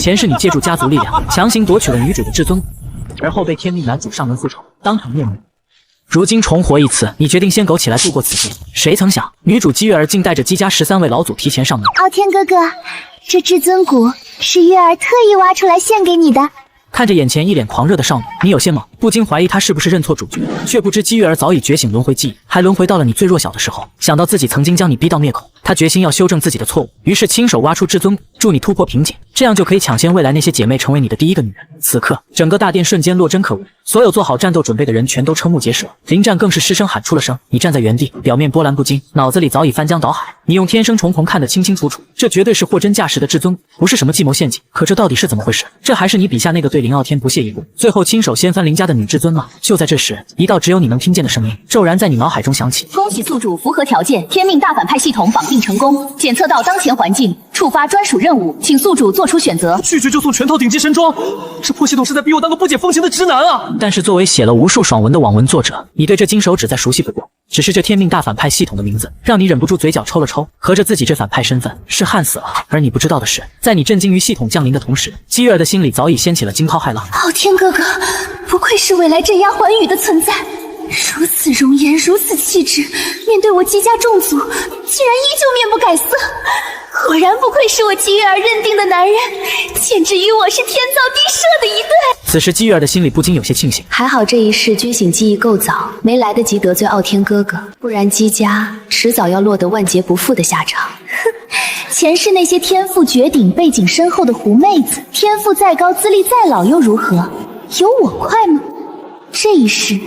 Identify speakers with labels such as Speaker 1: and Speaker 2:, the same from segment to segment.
Speaker 1: 前世你借助家族力量强行夺取了女主的至尊骨，而后被天命男主上门复仇，当场灭门。如今重活一次，你决定先苟起来度过此劫。谁曾想，女主姬月儿竟带着姬家13位老祖提前上门。
Speaker 2: 傲天哥哥，这至尊骨是月儿特意挖出来献给你的。
Speaker 1: 看着眼前一脸狂热的少女，你有些懵，不禁怀疑她是不是认错主角，却不知姬月儿早已觉醒轮回记忆，还轮回到了你最弱小的时候。想到自己曾经将你逼到灭口，她决心要修正自己的错误，于是亲手挖出至尊骨，助你突破瓶颈，这样就可以抢先未来那些姐妹成为你的第一个女人。此刻，整个大殿瞬间落针可闻，所有做好战斗准备的人全都瞠目结舌，临战更是失声喊出了声。你站在原地，表面波澜不惊，脑子里早已翻江倒海。你用天生重瞳看得清清楚楚，这绝对是货真价实的至尊骨，不是什么计谋陷阱。可这到底是怎么回事？这还是你笔下那个对林傲天不屑一顾，最后亲手掀翻林家的女至尊吗？就在这时，一道只有你能听见的声音骤然在你脑海中响起：
Speaker 3: 恭喜宿主符合条件，天命大反派系统绑定成功，检测到当前环境，触发专属任务，请宿主做出选择。
Speaker 4: 拒绝就送全套顶级神装，这破系统是在逼我当个不解风情的直男啊！
Speaker 1: 但是作为写了无数爽文的网文作者，你对这金手指再熟悉不过。只是这天命大反派系统的名字，让你忍不住嘴角抽了抽。合着自己这反派身份是焊死了，而你不知道的是，在你震惊于系统降临的同时，姬月儿的心里早已掀起了惊涛骇浪。
Speaker 3: 傲天哥哥，不愧是未来镇压寰宇的存在，如此容颜，如此气质，面对我姬家众族，竟然依旧面不改色。果然不愧是我姬月儿认定的男人，简直与我是天造地设的一对。
Speaker 1: 此时姬月儿的心里不禁有些庆幸，
Speaker 3: 还好这一世觉醒记忆够早，没来得及得罪傲天哥哥，不然姬家迟早要落得万劫不复的下场。哼，前世那些天赋绝顶、背景深厚的狐妹子，天赋再高、资历再老又如何？有我快吗？这一世，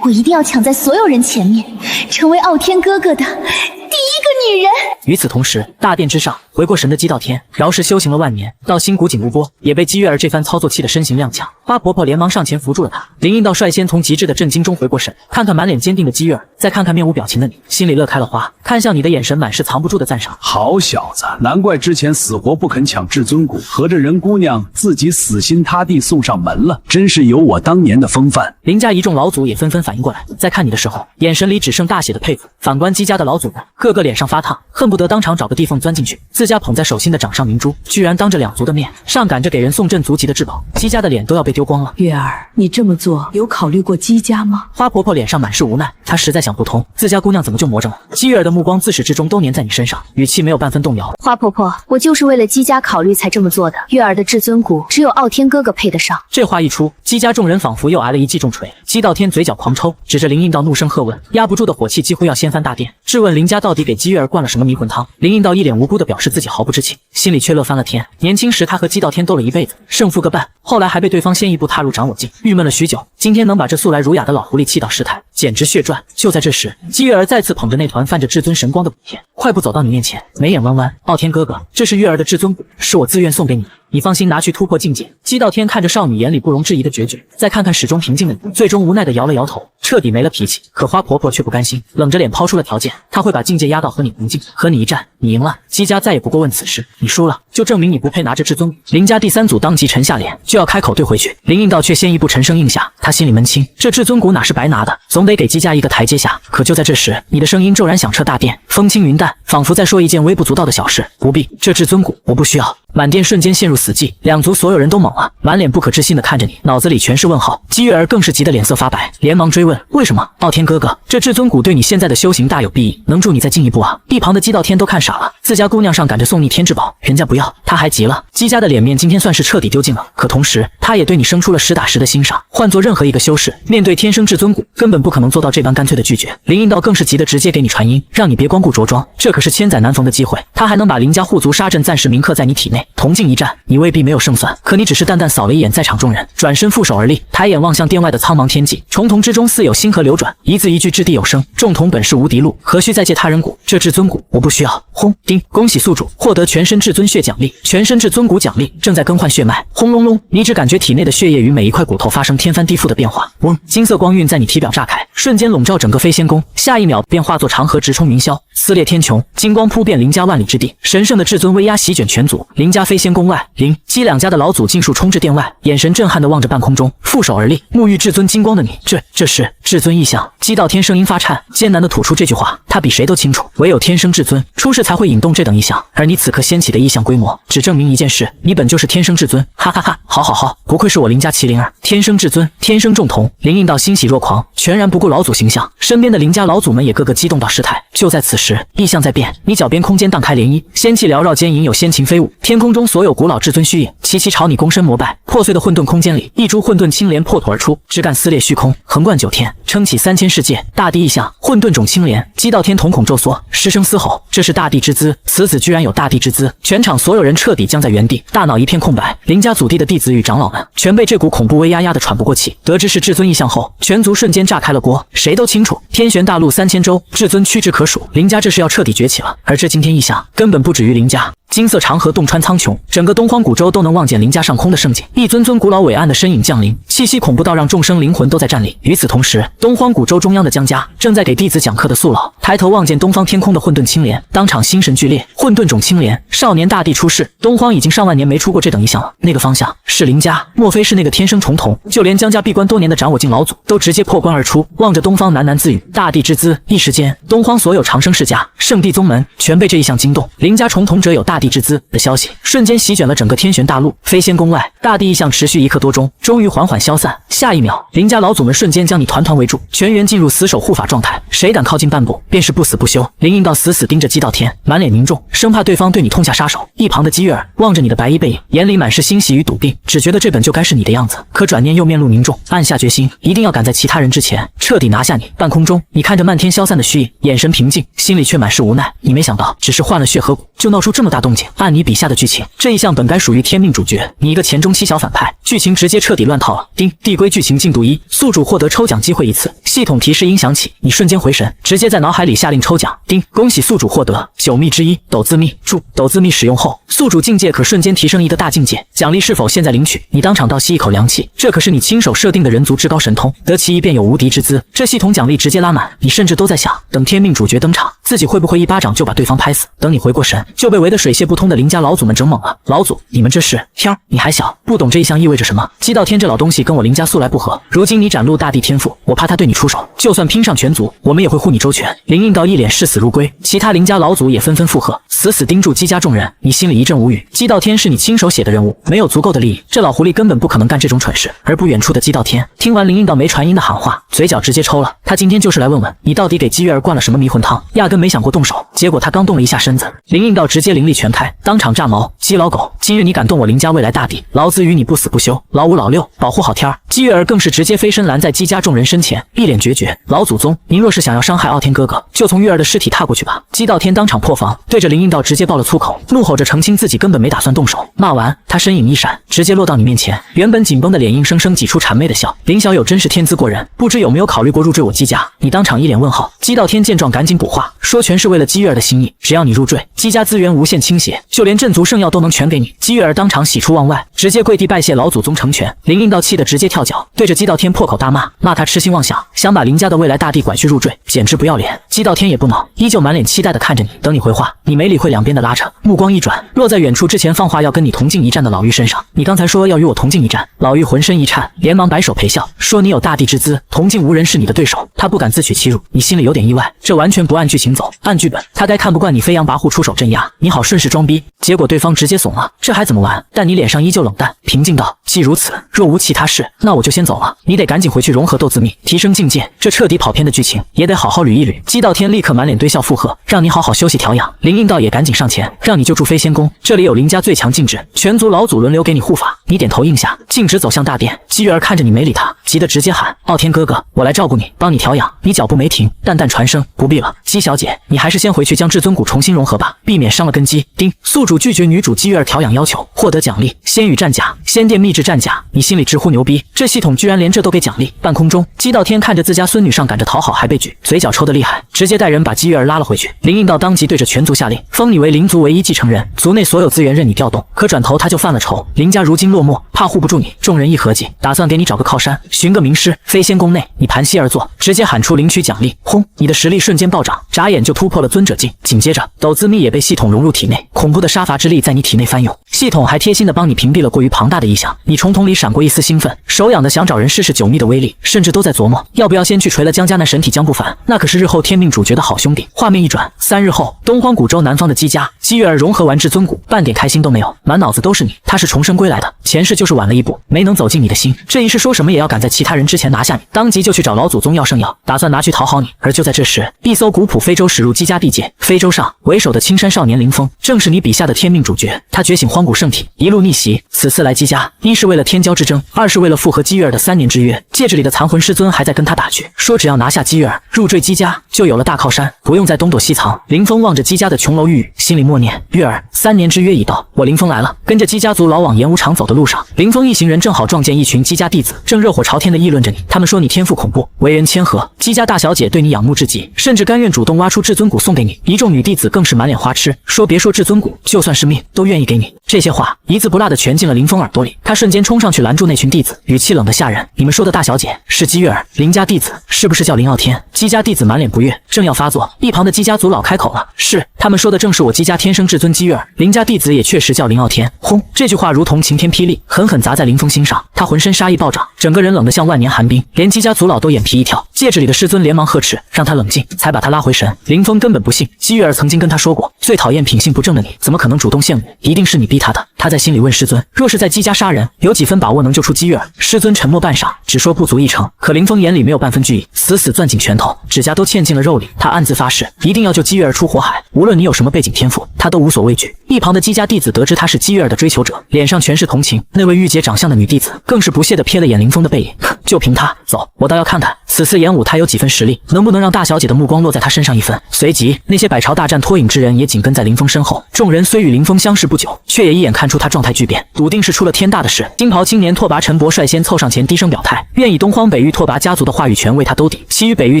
Speaker 3: 我一定要抢在所有人前面，成为傲天哥哥的第一个女人。
Speaker 1: 与此同时，大殿之上，回过神的姬道天饶是修行了万年，到心古井无波，也被姬月儿这番操作气得身形踉跄。花婆婆连忙上前扶住了她。林应道率先从极致的震惊中回过神，看看满脸坚定的姬月儿，再看看面无表情的你，心里乐开了花，看向你的眼神满是藏不住的赞赏。
Speaker 5: 好小子，难怪之前死活不肯抢至尊骨，合着人姑娘自己死心塌地送上门了，真是有我当年的风范。
Speaker 1: 林家一众老祖也纷纷反应过来，在看你的时候，眼神里只剩大写的佩服。反观姬家的老祖们，个个脸上发烫，恨不得当场找个地缝钻进去。自家捧在手心的掌上明珠，居然当着两族的面上赶着给人送镇族级的至宝，姬家的脸都要被丢光了。
Speaker 6: 月儿，你这么做有考虑过姬家吗？
Speaker 1: 花婆婆脸上满是无奈，她实在想不通，自家姑娘怎么就魔怔了。姬月儿的目光自始至终都粘在你身上，语气没有半分动摇。
Speaker 3: 花婆婆，我就是为了姬家考虑才这么做的。月儿的至尊骨只有傲天哥哥配得上。
Speaker 1: 这话一出，姬家众人仿佛又挨了一记重锤。姬道天嘴角狂抽，指着林应道怒声喝问，压不住的火气几乎要掀翻大殿，质问林家到底给姬月儿灌了什么迷魂汤。林应道一脸无辜地表示自己毫不知情，心里却乐翻了天。年轻时他和姬道天斗了一辈子，胜负个半，后来还被对方先一步踏入掌我境，郁闷了许久。今天能把这素来儒雅的老狐狸气到失态，简直血赚。就在这时，姬月儿再次捧着那团泛着至尊神光的补天，快步走到你面前，眉眼弯弯，傲天哥哥，这是月儿的至尊骨，是我自愿送给你的，你放心拿去突破境界。姬道天看着少女眼里不容置疑的决绝，再看看始终平静的你，最终无奈地摇了摇头，彻底没了脾气。可花婆婆却不甘心，冷着脸抛出了条件，她会把境界压到和你同境，和你一战，你赢了，姬家再也不过问此事；你输了，就证明你不配拿着至尊骨。林家第三祖当即沉下脸，就要开口对回去，林应道却先一步沉声应下，他心里闷清，这至尊骨哪是白拿的，总得给姬家一个台阶下。可就在这时，你的声音骤然响彻大殿，风轻云淡，仿佛在说一件微不足道的小事。不必，这至尊骨我不需要。满殿瞬间陷入死寂，两族所有人都懵了，满脸不可置信地看着你，脑子里全是问号。姬月儿更是急得脸色发白，连忙追问为什么？傲天哥哥，这至尊骨对你现在的修行大有裨益，能助你再进一步啊！一旁的姬道天都看傻了，自家姑娘上赶着送逆天至宝，人家不要，他还急了。姬家的脸面今天算是彻底丢尽了，可同时他也对你生出了实打实的欣赏。换做任何一个修士，面对天生至尊骨，根本不可能做到这般干脆的拒绝。林应道更是急得直接给你传音，让你别光顾着装，这可是千载难逢的机会，他还能把林家护族杀阵暂时铭刻在你体内，同境一战，你未必没有胜算。可你只是淡淡扫了一眼在场众人，转身负手而立，抬眼望向殿外的苍茫天际，重瞳之中似有星河流转，一字一句掷地有声。众瞳本是无敌路，何须再借他人骨？这至尊骨我不需要。轰！叮！恭喜宿主获得全身至尊血奖励，全身至尊骨奖励正在更换血脉。轰隆隆！你只感觉体内的血液与每一块骨头发生天翻地覆赋的变化。嗡，金色光晕在你体表炸开，瞬间笼罩整个飞仙宫，下一秒便化作长河直冲云霄，撕裂天穹，金光扑遍林家万里之地，神圣的至尊威压席卷全族。林家飞仙宫外，林姬两家的老祖尽数冲至殿外，眼神震撼地望着半空中，负手而立，沐浴至尊金光的你，这是至尊意象。姬道天声音发颤，艰难地吐出这句话。他比谁都清楚，唯有天生至尊，出世才会引动这等意象，而你此刻掀起的意象规模，只证明一件事，你本就是天生至尊。哈哈哈，好，不愧是我林家麒麟儿，天生至尊，天生重瞳。林应道欣喜若狂，全然不顾老祖形象，身边的林家老祖们也个个激动到失态。就在此时，意象在变，你脚边空间荡开涟漪，仙气缭绕间隐有仙琴飞舞，天空中所有古老至尊虚影齐齐朝你躬身膜拜。破碎的混沌空间里，一株混沌青莲破土而出，枝干撕裂虚空，横贯9天，撑起3000世界。大地意象，混沌种青莲。姬道天瞳孔骤缩，失声嘶吼，这是大地之姿，此子居然有大地之姿。全场所有人彻底僵在原地，大脑一片空白。林家祖地的弟子与长老们全被这股恐怖威压压得喘不过气。得知是至尊意象后，全族瞬间炸开了锅。谁都清楚，天玄大陆3000州，至尊屈指可数，林家这是要彻底崛起了。而这惊天意象根本不止于林家。金色长河洞穿苍穹，整个东荒古州都能望见林家上空的盛景。一尊尊古老伟岸的身影降临，气息恐怖到让众生灵魂都在战栗。与此同时，东荒古州中央的江家正在给弟子讲课的素老抬头望见东方天空的混沌青莲，当场心神俱裂。混沌种青莲，少年大帝出世，东荒已经上万年没出过这等异象了。那个方向是林家，莫非是那个天生重瞳？就连江家闭关多年的斩我境老祖都直接破关而出，望着东方喃喃自语：大帝之姿。一时间，东荒所有长生世家、圣地宗门全被这异象惊动。林家重瞳者有大帝之姿的消息瞬间席卷了整个天玄大陆。飞仙宫外，大地异象持续1刻多钟，终于缓缓消散。下一秒，林家老祖们瞬间将你团团围住，全员进入死守护法状态，谁敢靠近半步，便是不死不休。林应道死死盯着姬道天，满脸凝重，生怕对方对你痛下杀手。一旁的姬月儿望着你的白衣背影，眼里满是欣喜与笃定，只觉得这本就该是你的样子。可转念又面露凝重，暗下决心，一定要赶在其他人之前彻底拿下你。半空中，你看着漫天消散的虚影，眼神平静，心里却满是无奈。你没想到，只是换了血河谷，就闹出这么大动静。按你笔下的剧情，这一项本该属于天命主角，你一个前中期小反派，剧情直接彻底乱套了。丁，递归剧情进度1，宿主获得抽奖机会1次。系统提示音响起，你瞬间回神，直接在脑海里下令抽奖。丁，恭喜宿主获得9秘之一斗字秘。注：斗字秘使用后，宿主境界可瞬间提升1个大境界。奖励是否现在领取？你当场倒吸一口凉气，这可是你亲手设定的人族至高神通，得其一便有无敌之姿。这系统奖励直接拉满，你甚至都在想，等天命主角登场，自己会不会一巴掌就把对方拍死？等你回过神，就被围得水泄不通的林家老祖们整懵了。老祖，你们这是？天，你还小，不懂这一项意味着什么。姬道天这老东西跟我林家素来不合，如今你展露大地天赋，我怕他对你出手，就算拼上全族，我们也会护你周全。林应道一脸视死如归，其他林家老祖也纷纷附和，死死盯住姬家众人。你心里一阵无语，姬道天是你亲手写的任务，没有足够的利益，这老狐狸根本不可能干这种蠢事。而不远处的姬道天听完林应道没传音的喊话，嘴角直接抽了。他今天就是来问问你到底给姬月儿灌了什么迷魂汤，压根没想过动手。结果他刚动了一下身子，林应道直接灵力全开，当场炸毛。姬老狗，今日你敢动我林家未来大帝，老子与你不死不休。老5老6，保护好天儿。姬月儿更是直接飞身拦在姬家众人身前，一脸决绝。老祖宗，您若是想要伤害傲天哥哥，就从月儿的尸体踏过去吧。姬道天当场破防，对着林应道直接爆了粗口，怒吼着澄清自己根本没打算动手。骂完，他身影一闪，直接落到你面前，原本紧绷的脸硬生生挤出谄媚的笑。林小友真是天资过人，不知有没有考虑过入赘我姬家？你当场一脸问号。姬道天见状赶紧补话，说全是为了姬月儿的心意，只要你入赘，姬家资源无限倾斜，就连镇族圣药都能全给你。姬月儿当场喜出望外，直接跪地拜谢老祖宗成全。林应道气得直接跳脚，对着姬道天破口大骂，骂他痴心妄想，想把林家的未来大帝拐去入赘，简直不要脸。姬道天也不恼，依旧满脸期待的看着你，等你回话。你没理会两边的拉扯，目光一转，落在远处之前放话要跟你同进一战的老妪身上。你刚才说要与我同进一战，老妪浑身一颤，连忙摆手陪笑，说你有大帝之姿，同进无人是你的对手。他不敢自取其辱，你心里有点意外，这完全不按剧情走。按剧本，他该看不惯你飞扬跋扈出手镇压，你好顺势装逼，结果对方直接怂了，这还怎么玩？但你脸上依旧冷淡平静道，既如此，若无其他事，那我就先走了。你得赶紧回去融合斗字秘，提升境界，这彻底跑偏的剧情也得好好捋一捋。姬道天立刻满脸堆笑附和，让你好好休息调养。林应道也赶紧上前，让你就住飞仙宫，这里有林家最强禁止，全族老祖轮流给你护法。你点头应下，径直走向大殿。姬月儿看着你没理他，急得直接喊，傲天哥哥，我来照顾你，帮你调养。你脚步没停，淡淡传声，不必了。姬小姐，你还是先回去将至尊骨重新融合吧，避免伤了根基。丁，宿主拒绝女主姬月儿调养要求，获得奖励仙羽战甲，仙殿秘制战甲。你心里直呼牛逼，这系统居然连这都给奖励。半空中，姬道天看着自家孙女上赶着讨好还被拒，嘴角抽得厉害，直接带人把姬月儿拉了回去。林应道当即对着全族下令，封你为灵族唯一继承人，族内所有资源任你调动。可转头他就犯了愁，林家如今落寞，怕护不住你，你。众人一合计，打算给你找个靠山，寻个名师，飞仙宫内，你盘膝而坐，直接喊出领取奖励。轰！你的实力瞬间暴涨，眨眼就突破了尊者境。紧接着，斗字秘也被系统融入体内，恐怖的杀伐之力在你体内翻涌。系统还贴心的帮你屏蔽了过于庞大的异象，你重瞳里闪过一丝兴奋，手痒的想找人试试九秘的威力，甚至都在琢磨要不要先去锤了江家那神体江不凡，那可是日后天命主角的好兄弟。画面一转，3日后，东荒古州南方的姬家，姬月儿融合完至尊骨，半点开心都没有，满脑子都是你。他是重生归来的，前世就是晚了一步，没能走进你的心，这一世说什么也要赶在其他人之前拿下你，当即就去找老祖宗要圣药，打算拿去讨好你。而就在这时，一艘古朴非洲驶入姬家地界，非洲上为首的青山少年林峰，正是你笔下的天命主角。他觉醒荒古圣体，一路逆袭。此次来姬家，一是为了天骄之争，二是为了复合姬月儿的3年之约。戒指里的残魂师尊还在跟他打趣，说只要拿下姬月儿，入赘姬家就有了大靠山，不用再东躲西藏。林峰望着姬家的琼楼玉宇，心里默念：月儿，3年之约已到，我林峰来了。跟着姬家族老往演武场走的路上，林峰一行人正好撞见一群姬家弟子，正热火朝天地议论着你。他们说你天赋恐怖，为人谦和，姬家大小姐对你仰慕至极，甚至甘愿主动挖出至尊骨送给你。一众女弟子更是满脸花痴，说别说至尊骨，就算是命都愿意给你。这些话一字不落的全进了林峰耳朵里，他瞬间冲上去拦住那群弟子，语气冷得吓人：你们说的大小姐是姬月儿，林家弟子是不是叫林傲天？姬家弟子满脸不悦，正要发作，一旁的姬家族老开口了：是，他们说的正是我姬家天生至尊姬月儿，林家弟子也确实叫林傲天。轰！这句话如同晴天霹雳，狠狠砸在林峰心上，他浑身杀意暴涨，整个人冷得像万年寒冰，连姬家族老都眼皮一跳。戒指里的师尊连忙呵斥，让他冷静，才把他拉回神。林峰根本不信，姬月儿曾经跟他说过，最讨厌品性不正的你，怎么可能主动献舞？一定是你逼他的。他在心里问师尊，若是在姬家杀人，有几分把握能救出姬月儿？师尊沉默半晌，只说不足1成。可林峰眼里没有半分惧意，死死攥紧拳头，指甲都嵌进了肉里。他暗自发誓，一定要救姬月儿出火海，无论你有什么背景天赋，他都无所畏惧。一旁的姬家弟子得知他是姬月儿的追求者，脸上全是同情。那位御姐长相的女弟子更是不屑地瞥了眼林峰的背影，就凭他，走，我倒要看看此次演武他有几分实力，能不能让大小姐的目光落在他身上一分。随即，那些百朝大战脱颖之人也紧跟在林峰身后。众人虽与林峰相识不久，却也一眼看出他状态巨变，笃定是出了天大的事。金袍青年拓跋陈伯率先凑上前低声表态，愿以东荒北域拓跋家族的话语权为他兜底。其余北域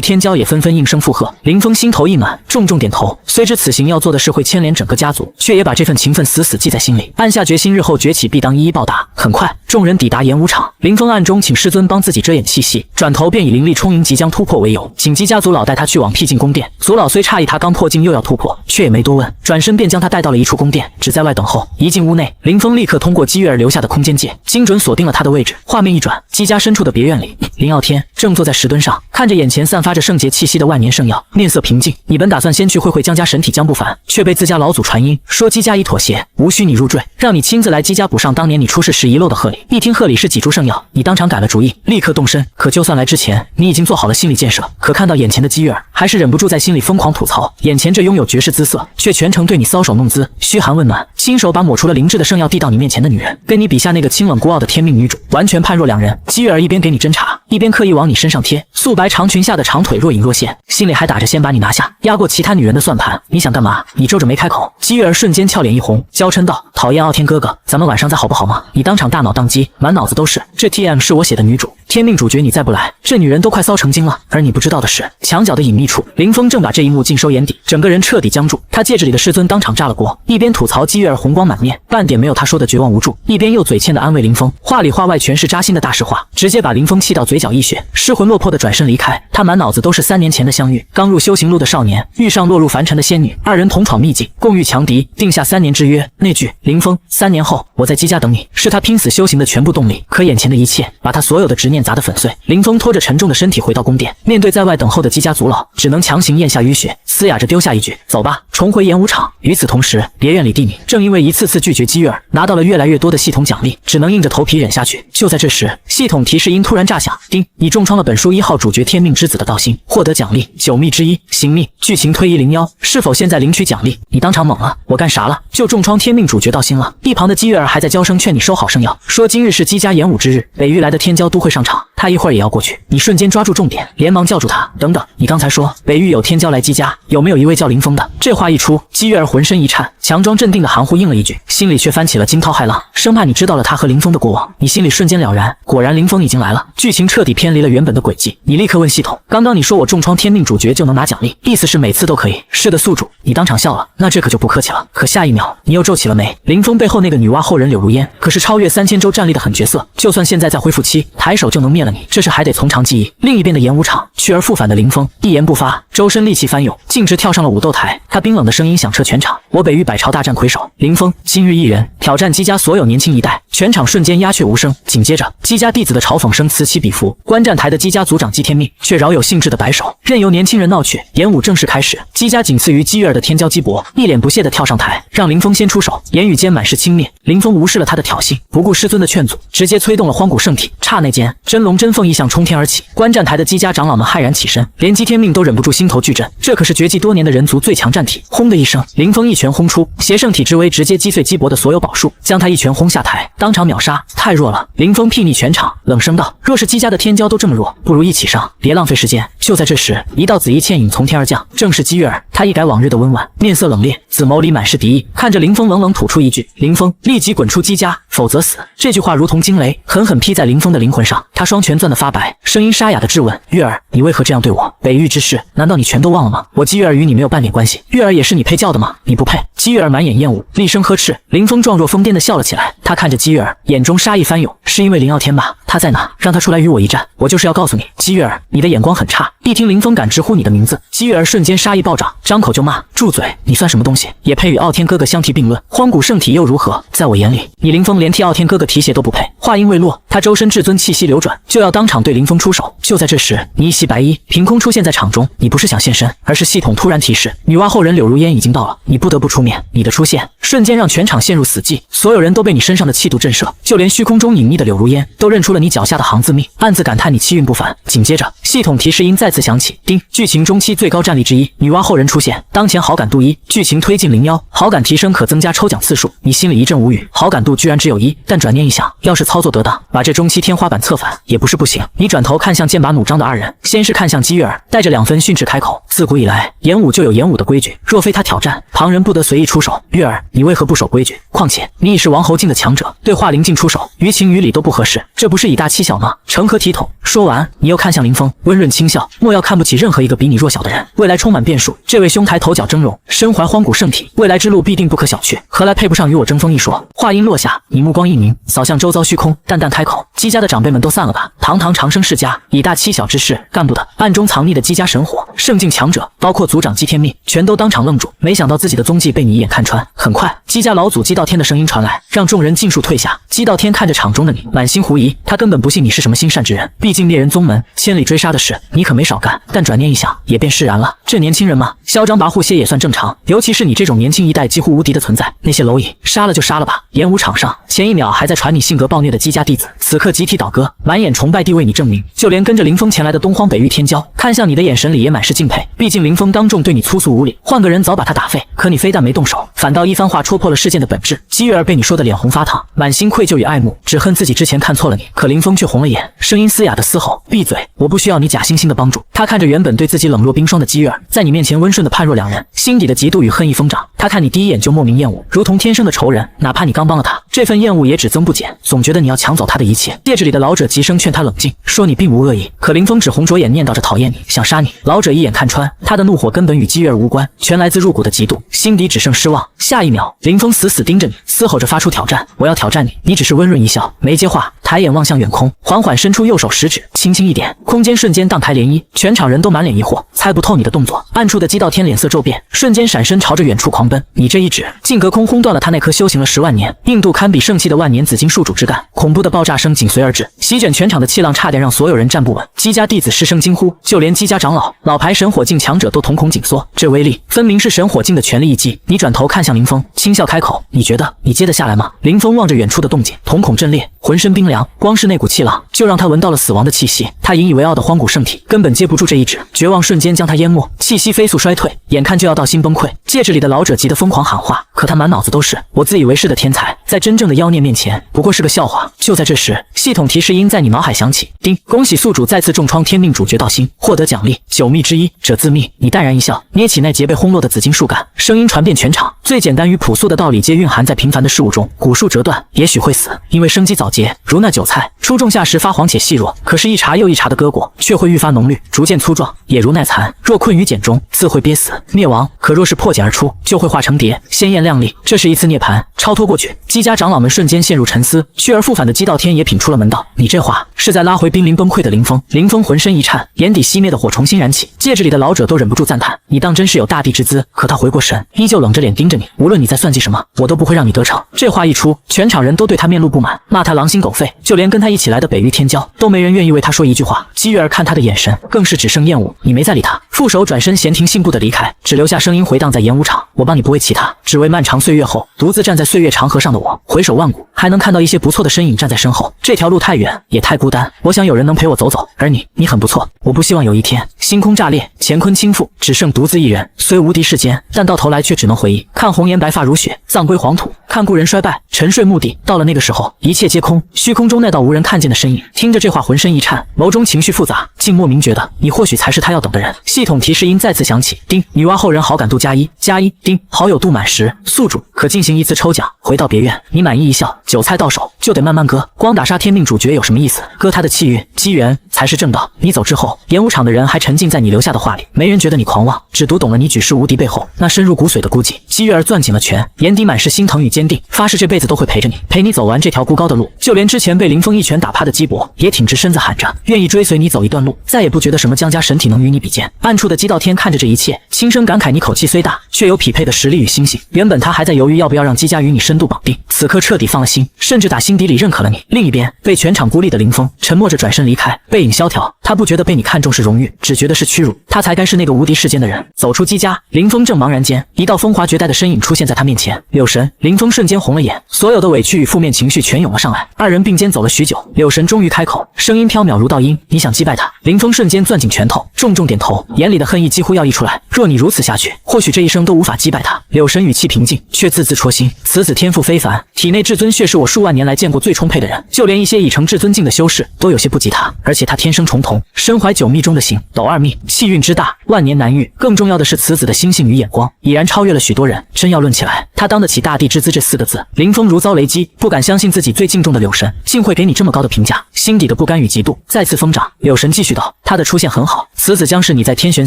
Speaker 1: 天骄也纷纷应声附和。林峰心头一暖，重重点头。虽知此行要做的事会牵连整个家族，却也把这份情分死死记在心里，暗下决心日后崛起必当一一报答。很快，众人抵达演武场，林峰暗中请师尊帮自己遮掩气息，转头便以灵力充盈即将突破为由，请姬家族老带他去往僻静宫殿。族老虽诧异他刚破境又要突破，却也没多问，转身便将他带到了一处宫殿，只在外等候。一进屋内，林峰立刻通过姬月儿留下的空间界，精准锁定了他的位置。画面一转，姬家深处的别院里，林傲天正坐在石墩上，看着眼前散发着圣洁气息的万年圣药，面色平静。你本打算先去会会江家神体江不凡，却被自家老祖传音说姬家已妥协，无需你入赘，让你亲自来姬家补上当年你出事时遗漏的贺礼。一听贺礼是几株圣药，你当场改了主意，立刻动身。可就算来之前，你已经做好了心理建设，可看到眼前的姬月儿，还是忍不住在心里疯狂吐槽，眼前这拥有绝世姿色，却全程对你搔首弄姿、嘘寒问暖，亲手把抹除了灵智的圣药递到你面前的女人，跟你笔下那个清冷孤傲的天命女主完全判若两人。姬月儿一边给你斟茶，一边刻意往你身上贴，素白长裙下的长腿若隐若现，心里还打着先把你拿下，压过其他女人的算盘。你想干嘛？你皱着眉开口。姬月儿瞬间俏脸一红，娇嗔道：讨厌傲天哥哥，咱们晚上再好不好吗？你当场大脑宕机，满脑子都是这 TM 是我写的女主，天命主角你再不来，这女人都快骚成精了。而你不知道的是，墙角的隐秘处，林峰正把这一幕尽收眼底，整个人彻底僵住。他戒指里的师尊当场炸了锅，一边吐槽姬月儿红光满面，半点没有他说的绝望无助，一边又嘴欠的安慰林峰，话里话外全是扎心的大实话，直接把林峰气到嘴角溢血，失魂落魄的转身离开。他满脑子都是3年前的相遇，刚入修行路的少年遇上落入凡尘的仙女，二人同闯秘境，共遇强敌，定下3年之约。那句林峰3年后我在姬家等你，是他拼死修行的全部动力。可眼前的一切把他所有的执念砸得粉碎。林峰拖着沉重的身体回到宫殿，面对在外等候的姬家族老，只能强行咽下淤血，嘶哑着丢下一句：走吧，重回演武场。与此同时，别院里地米正因为一次次拒绝姬月儿，拿到了越来越多的系统奖励，只能硬着头皮忍下去。就在这时，系统提示音突然炸响，叮，你重创了本书1号主角天命之子的道心，获得奖励9秘之一行秘，剧情推移01，是否现在领取奖励？你当场懵了，我干啥了？就重创天命主角道心了？一旁的姬月儿还在娇声劝你收好圣药，说今日是姬家演武之日，北域来的天骄都会上场。他一会儿也要过去。你瞬间抓住重点，连忙叫住他。等等，你刚才说北域有天骄来姬家，有没有一位叫林峰的？这话一出，姬月儿浑身一颤，强装镇定的含糊应了一句，心里却翻起了惊涛骇浪，生怕你知道了他和林峰的过往。你心里瞬间了然，果然林峰已经来了。剧情彻底偏离了原本的轨迹。你立刻问系统，刚刚你说我重创天命主角就能拿奖励，意思是每次都可以？是的，宿主。你当场笑了，那这可就不客气了。可下一秒，你又皱起了眉。林峰背后那个女娲后人柳如烟，可是超越3000州战力的狠角色，就算现在在恢复期，抬手就能灭了你，这事还得从长计议。另一边的演武场，去而复返的林峰一言不发，周身戾气翻涌，径直跳上了武斗台。他冰冷的声音响彻全场：我北域百朝大战魁首林峰，今日一人挑战姬家所有年轻一代。全场瞬间鸦雀无声。紧接着，姬家弟子的嘲讽声此起彼伏。观战台的姬家族长姬天命却饶有兴致的摆手，任由年轻人闹去。演武正式开始，姬家仅次于姬月儿的天骄姬博一脸不屑地跳上台，让林峰先出手，言语间满是轻蔑。林峰无视了他的挑衅，不顾师尊的劝阻，直接催动了荒古圣体。刹那间，真龙真凤异象冲天而起。观战台的姬家长老们骇然起身，连姬天命都忍不住心头巨震。这可是绝迹多年的人族最强战体！轰的一声，林峰一拳轰出，邪圣体之威直接击碎姬博的所有宝术，将他一拳轰下台，当场秒杀。太弱了！林峰睥睨全场，冷声道：若是姬家的天骄都这么弱，不如一起上，别浪费时间。就在这时，一道紫衣倩影从天而降，正是姬月儿。她一改往日的温婉，面色冷冽，紫眸里满是敌意，看着林峰冷冷吐出一句：林峰，立即滚出姬家，否则死！这句话如同惊雷，狠狠劈在林峰的灵魂上。他双拳攥得发白，声音沙哑的质问：月儿，你为何这样对我？北域之事，难道你全都忘了吗？我姬月儿与你没有半点关系，月儿也是你配叫的吗？你不配！姬月儿满眼厌恶，厉声呵斥。林峰状若疯癫的笑了起来，他看着姬月儿，眼中杀意翻涌。是因为林傲天吧？他在哪？让他出来与我一战！我就是要告诉你，姬月儿，你的眼光很差。一听林峰敢直呼你的名字，姬月儿瞬间杀意暴涨，张口就骂：住嘴！你算什么东西？也配与傲天哥哥相提并论？荒古圣体又如何？在我眼里，你林峰连替傲天哥哥提鞋都不配。话音未落，他周身至尊气息流转，就要当场对林峰出手。就在这时，你一袭白衣凭空出现在场中。你不是想现身，而是系统突然提示，女娲后人柳如烟已经到了，你不得不出面。你的出现瞬间让全场陷入死寂，所有人都被你身上的气度震慑，就连虚空中隐匿的柳如烟都认出了你脚下的行字密，暗自感叹你气运不凡。紧接着，系统提示音再次响起，叮！剧情中期最高战力之一，女娲后人出现，当前好感度1，剧情推进01，好感提升可增加抽奖次数。你心里一阵无语，好感度居然只有1，但转念一想，要是操作得当，把这中期天花板侧反也不是不行。你转头看向剑拔弩张的二人，先是看向姬月儿，带着2分训斥开口：自古以来，演武就有演武的规矩，若非他挑战，旁人不得随意出手。月儿，你为何不守规矩？况且你已是王侯境的强者，对华灵境出手，于情于理都不合适，这不是以大欺小吗？成何体统？说完，你又看向林峰，温润轻笑：莫要看不起任何一个比你弱小的人，未来充满变数。这位兄台头角峥嵘，身怀荒古圣体，未来之路必定不可小觑，何来配不上与我争锋一说？话音落下，你目光一凝，扫向周遭虚空，淡淡开口：姬家的长辈们都散了吧？堂堂长生世家，以大欺小之事，干不得。暗中藏匿的姬家神火，圣境强者，包括族长姬天命，全都当场愣住，没想到自己的踪迹被你一眼看穿。很快，姬家老祖姬道天的声音传来，让众人尽数退下。姬道天看着场中的你，满心狐疑，他根本不信你是什么心善之人，毕竟猎人宗门千里追杀的事，你可没少干。但转念一想，也便释然了。这年轻人嘛，嚣张跋扈些也算正常，尤其是你这种年轻一代几乎无敌的存在。那些蝼蚁，杀了就杀了吧。演武场上，前一秒还在传你性格暴虐的姬家弟子，此刻集体倒戈，满眼崇拜地为你证明。就连跟着林峰前来的东荒北域天骄，看向你的眼神里也满是敬佩。毕竟林峰当众对你粗俗无礼，换个人早把他打废。可你非但没动手，反倒一番话戳破了事件的本质。姬月儿被你说得脸红发烫，满心愧疚与爱慕，只恨自己之前看错了你。可林峰却红了眼，声音嘶哑的嘶吼：闭嘴！我不需要你假惺惺的帮助。他看着原本对自己冷若冰霜的姬月儿，在你面前温顺的判若两人，心底的嫉妒与恨意疯长。他看你第一眼就莫名厌恶，如同天生的仇人，哪怕你刚帮了他，这份厌恶也只增不减，总觉得你要抢走他的一切。戒指里的老者急声劝他冷静，说你并无恶意。可林峰只红着眼念叨着讨厌你，想杀你。老者一眼看穿，他的怒火根本与姬月儿无关，全来自入骨的嫉妒，心底只剩失望。下一秒，林峰死死盯着你，嘶吼着发出挑战：我要挑战你。你只是温润一笑，没接话，抬眼望向远空，缓缓伸出右手食指，轻轻一点，空间瞬间荡开涟漪。全场人都满脸疑惑，猜不透你的动作。暗处的姬道天脸色骤变，瞬间闪身朝着远处狂奔。你这一指，竟隔空轰断了他那颗修行了10万年、硬度堪比圣器的万年紫金树主之干。恐怖的爆炸声紧随而至，席卷全场的气浪差点让所有人站不稳。姬家弟子失声惊呼，就连姬家长老、老牌神火境强者都瞳孔紧缩。这威力分明是神火境的全力一击。你转头看向林峰，轻笑开口：你觉得你接得下来吗？林峰望着远处的动静，瞳孔震裂，浑身冰凉，光是那股气浪就让他闻到了死亡的气息。他引以为傲的荒古圣体根本接不住这一指，绝望瞬间将他淹没，气息飞速衰退，眼看就要到心崩溃。戒指里的老者急得疯狂喊话，可他满脑子都是我自以为是的天才，在真正的妖孽面前不过是个笑话。就在这时，系统提示音在你脑海响起，叮！恭喜宿主再次重创天命主角道心，获得奖励9秘之一者自秘。你淡然一笑，捏起那节被轰落的紫金树干，声音传遍全场。最简单与朴素的道理皆蕴含在平凡的事物中。古树折断，也许会死，因为生机早结，如那韭菜，初种下时发黄且细弱，可是一茬又一茬的割果，却会愈发浓绿，逐渐粗壮，也如奈蚕，若困于茧中，自会憋死灭亡；可若是破茧而出，就会化成蝶，鲜艳亮丽。这是一次涅槃，超脱过去。姬家长老们瞬间陷入沉思，去而复返的姬道天也品出了门道。你这话是在拉回濒临崩溃的林峰。林峰浑身一颤，眼底熄灭的火重新燃起。戒指里的老者都忍不住赞叹：你当真是有大帝之姿。可他回过神，依旧冷着脸盯着你，无论你在算计什么，我都不会让你得逞。这话一出，全场人都对他面露不满，骂他狼心狗肺，就连跟他一起来的北域天骄都没人愿意为他说一句话。姬月儿看他的眼神更是只剩厌恶。你没再理他，负手转身闲庭信步的离开，只留下声音回荡在演武场。我帮你不为其他，只为漫长岁月后独自站在岁月长河上的我，回首万古，还能看到一些不错的身影站在身后。这条路太远，也太孤单，我想有人能陪我走走。而你很不错，我不希望有一天星空炸裂，乾坤倾覆，只剩独自一人，虽无敌世间，但到头来却只能回忆，看红颜白发如雪，葬归黄土，看故人衰败，沉睡墓地。到了那个时候，一切皆空，虚空中那道无人看见的身影。听着这话，浑身一颤，眸中情绪复杂，竟莫名觉得你或许才是他要等的人。系统提示音再次响起，叮！女娲后人好感度+1，叮！好友度满10，宿主可进行一次抽奖。回到别院，你满意一笑，韭菜到手就得慢慢割，光打杀天命主角有什么意思？割他的气运、机缘才是正道。你走之后，演武场的人还沉浸在你留下的话里，没人觉得你狂妄，只读懂了你举世无敌背后那深入骨髓的孤寂。姬月儿攥紧了拳，眼底满是心疼与坚定，发誓这辈子都会陪着你，陪你走完这条孤高的路。就连之前被林峰一拳打趴的姬伯，也挺直身子喊着愿意追随你走一段路，再也不觉得什么江家神体能与你比肩。暗处的姬道天看着这一切，轻声感慨：你口气虽大，却有匹配的实力与心性。原本他还在犹豫要不要让姬家与你深度绑定，此刻彻底放了心，甚至打心底里认可了你。另一边，被全场孤立的林峰沉默着转身离开，背影萧条。他不觉得被你看中是荣誉，只觉得是屈辱。他才该是那个无敌世间的人。走出姬家，林峰正茫然间，一道风华绝代的身影出现在他面前。柳神，林峰瞬间红了眼，所有的委屈与负面情绪全涌了上来。二人并肩走了许久，柳神终于开口，声音飘渺如道音：你想击败他？林峰瞬间攥紧拳头，重重点头，眼里的恨意几乎要溢出来。若你如此下去，或许这一生都无法击败他。柳神语气平静，却字字戳心。此子天赋非凡，体内至尊血是我数万年来见过最充沛的人，就连一些已成至尊境的修士都有些不及他。而且他天生重瞳，身怀9秘中的形，斗2秘，气运之大，万年难遇。更重要的是，此子的心性与眼光已然超越了许多人。真要论起来，他当得起大帝之资这4个字。林峰如遭雷击，不敢相信自己最敬重的柳神竟会给你这么高的评价，心底的不甘与嫉妒再次疯长。柳神继续道：他的出现很好，此子将是你在天玄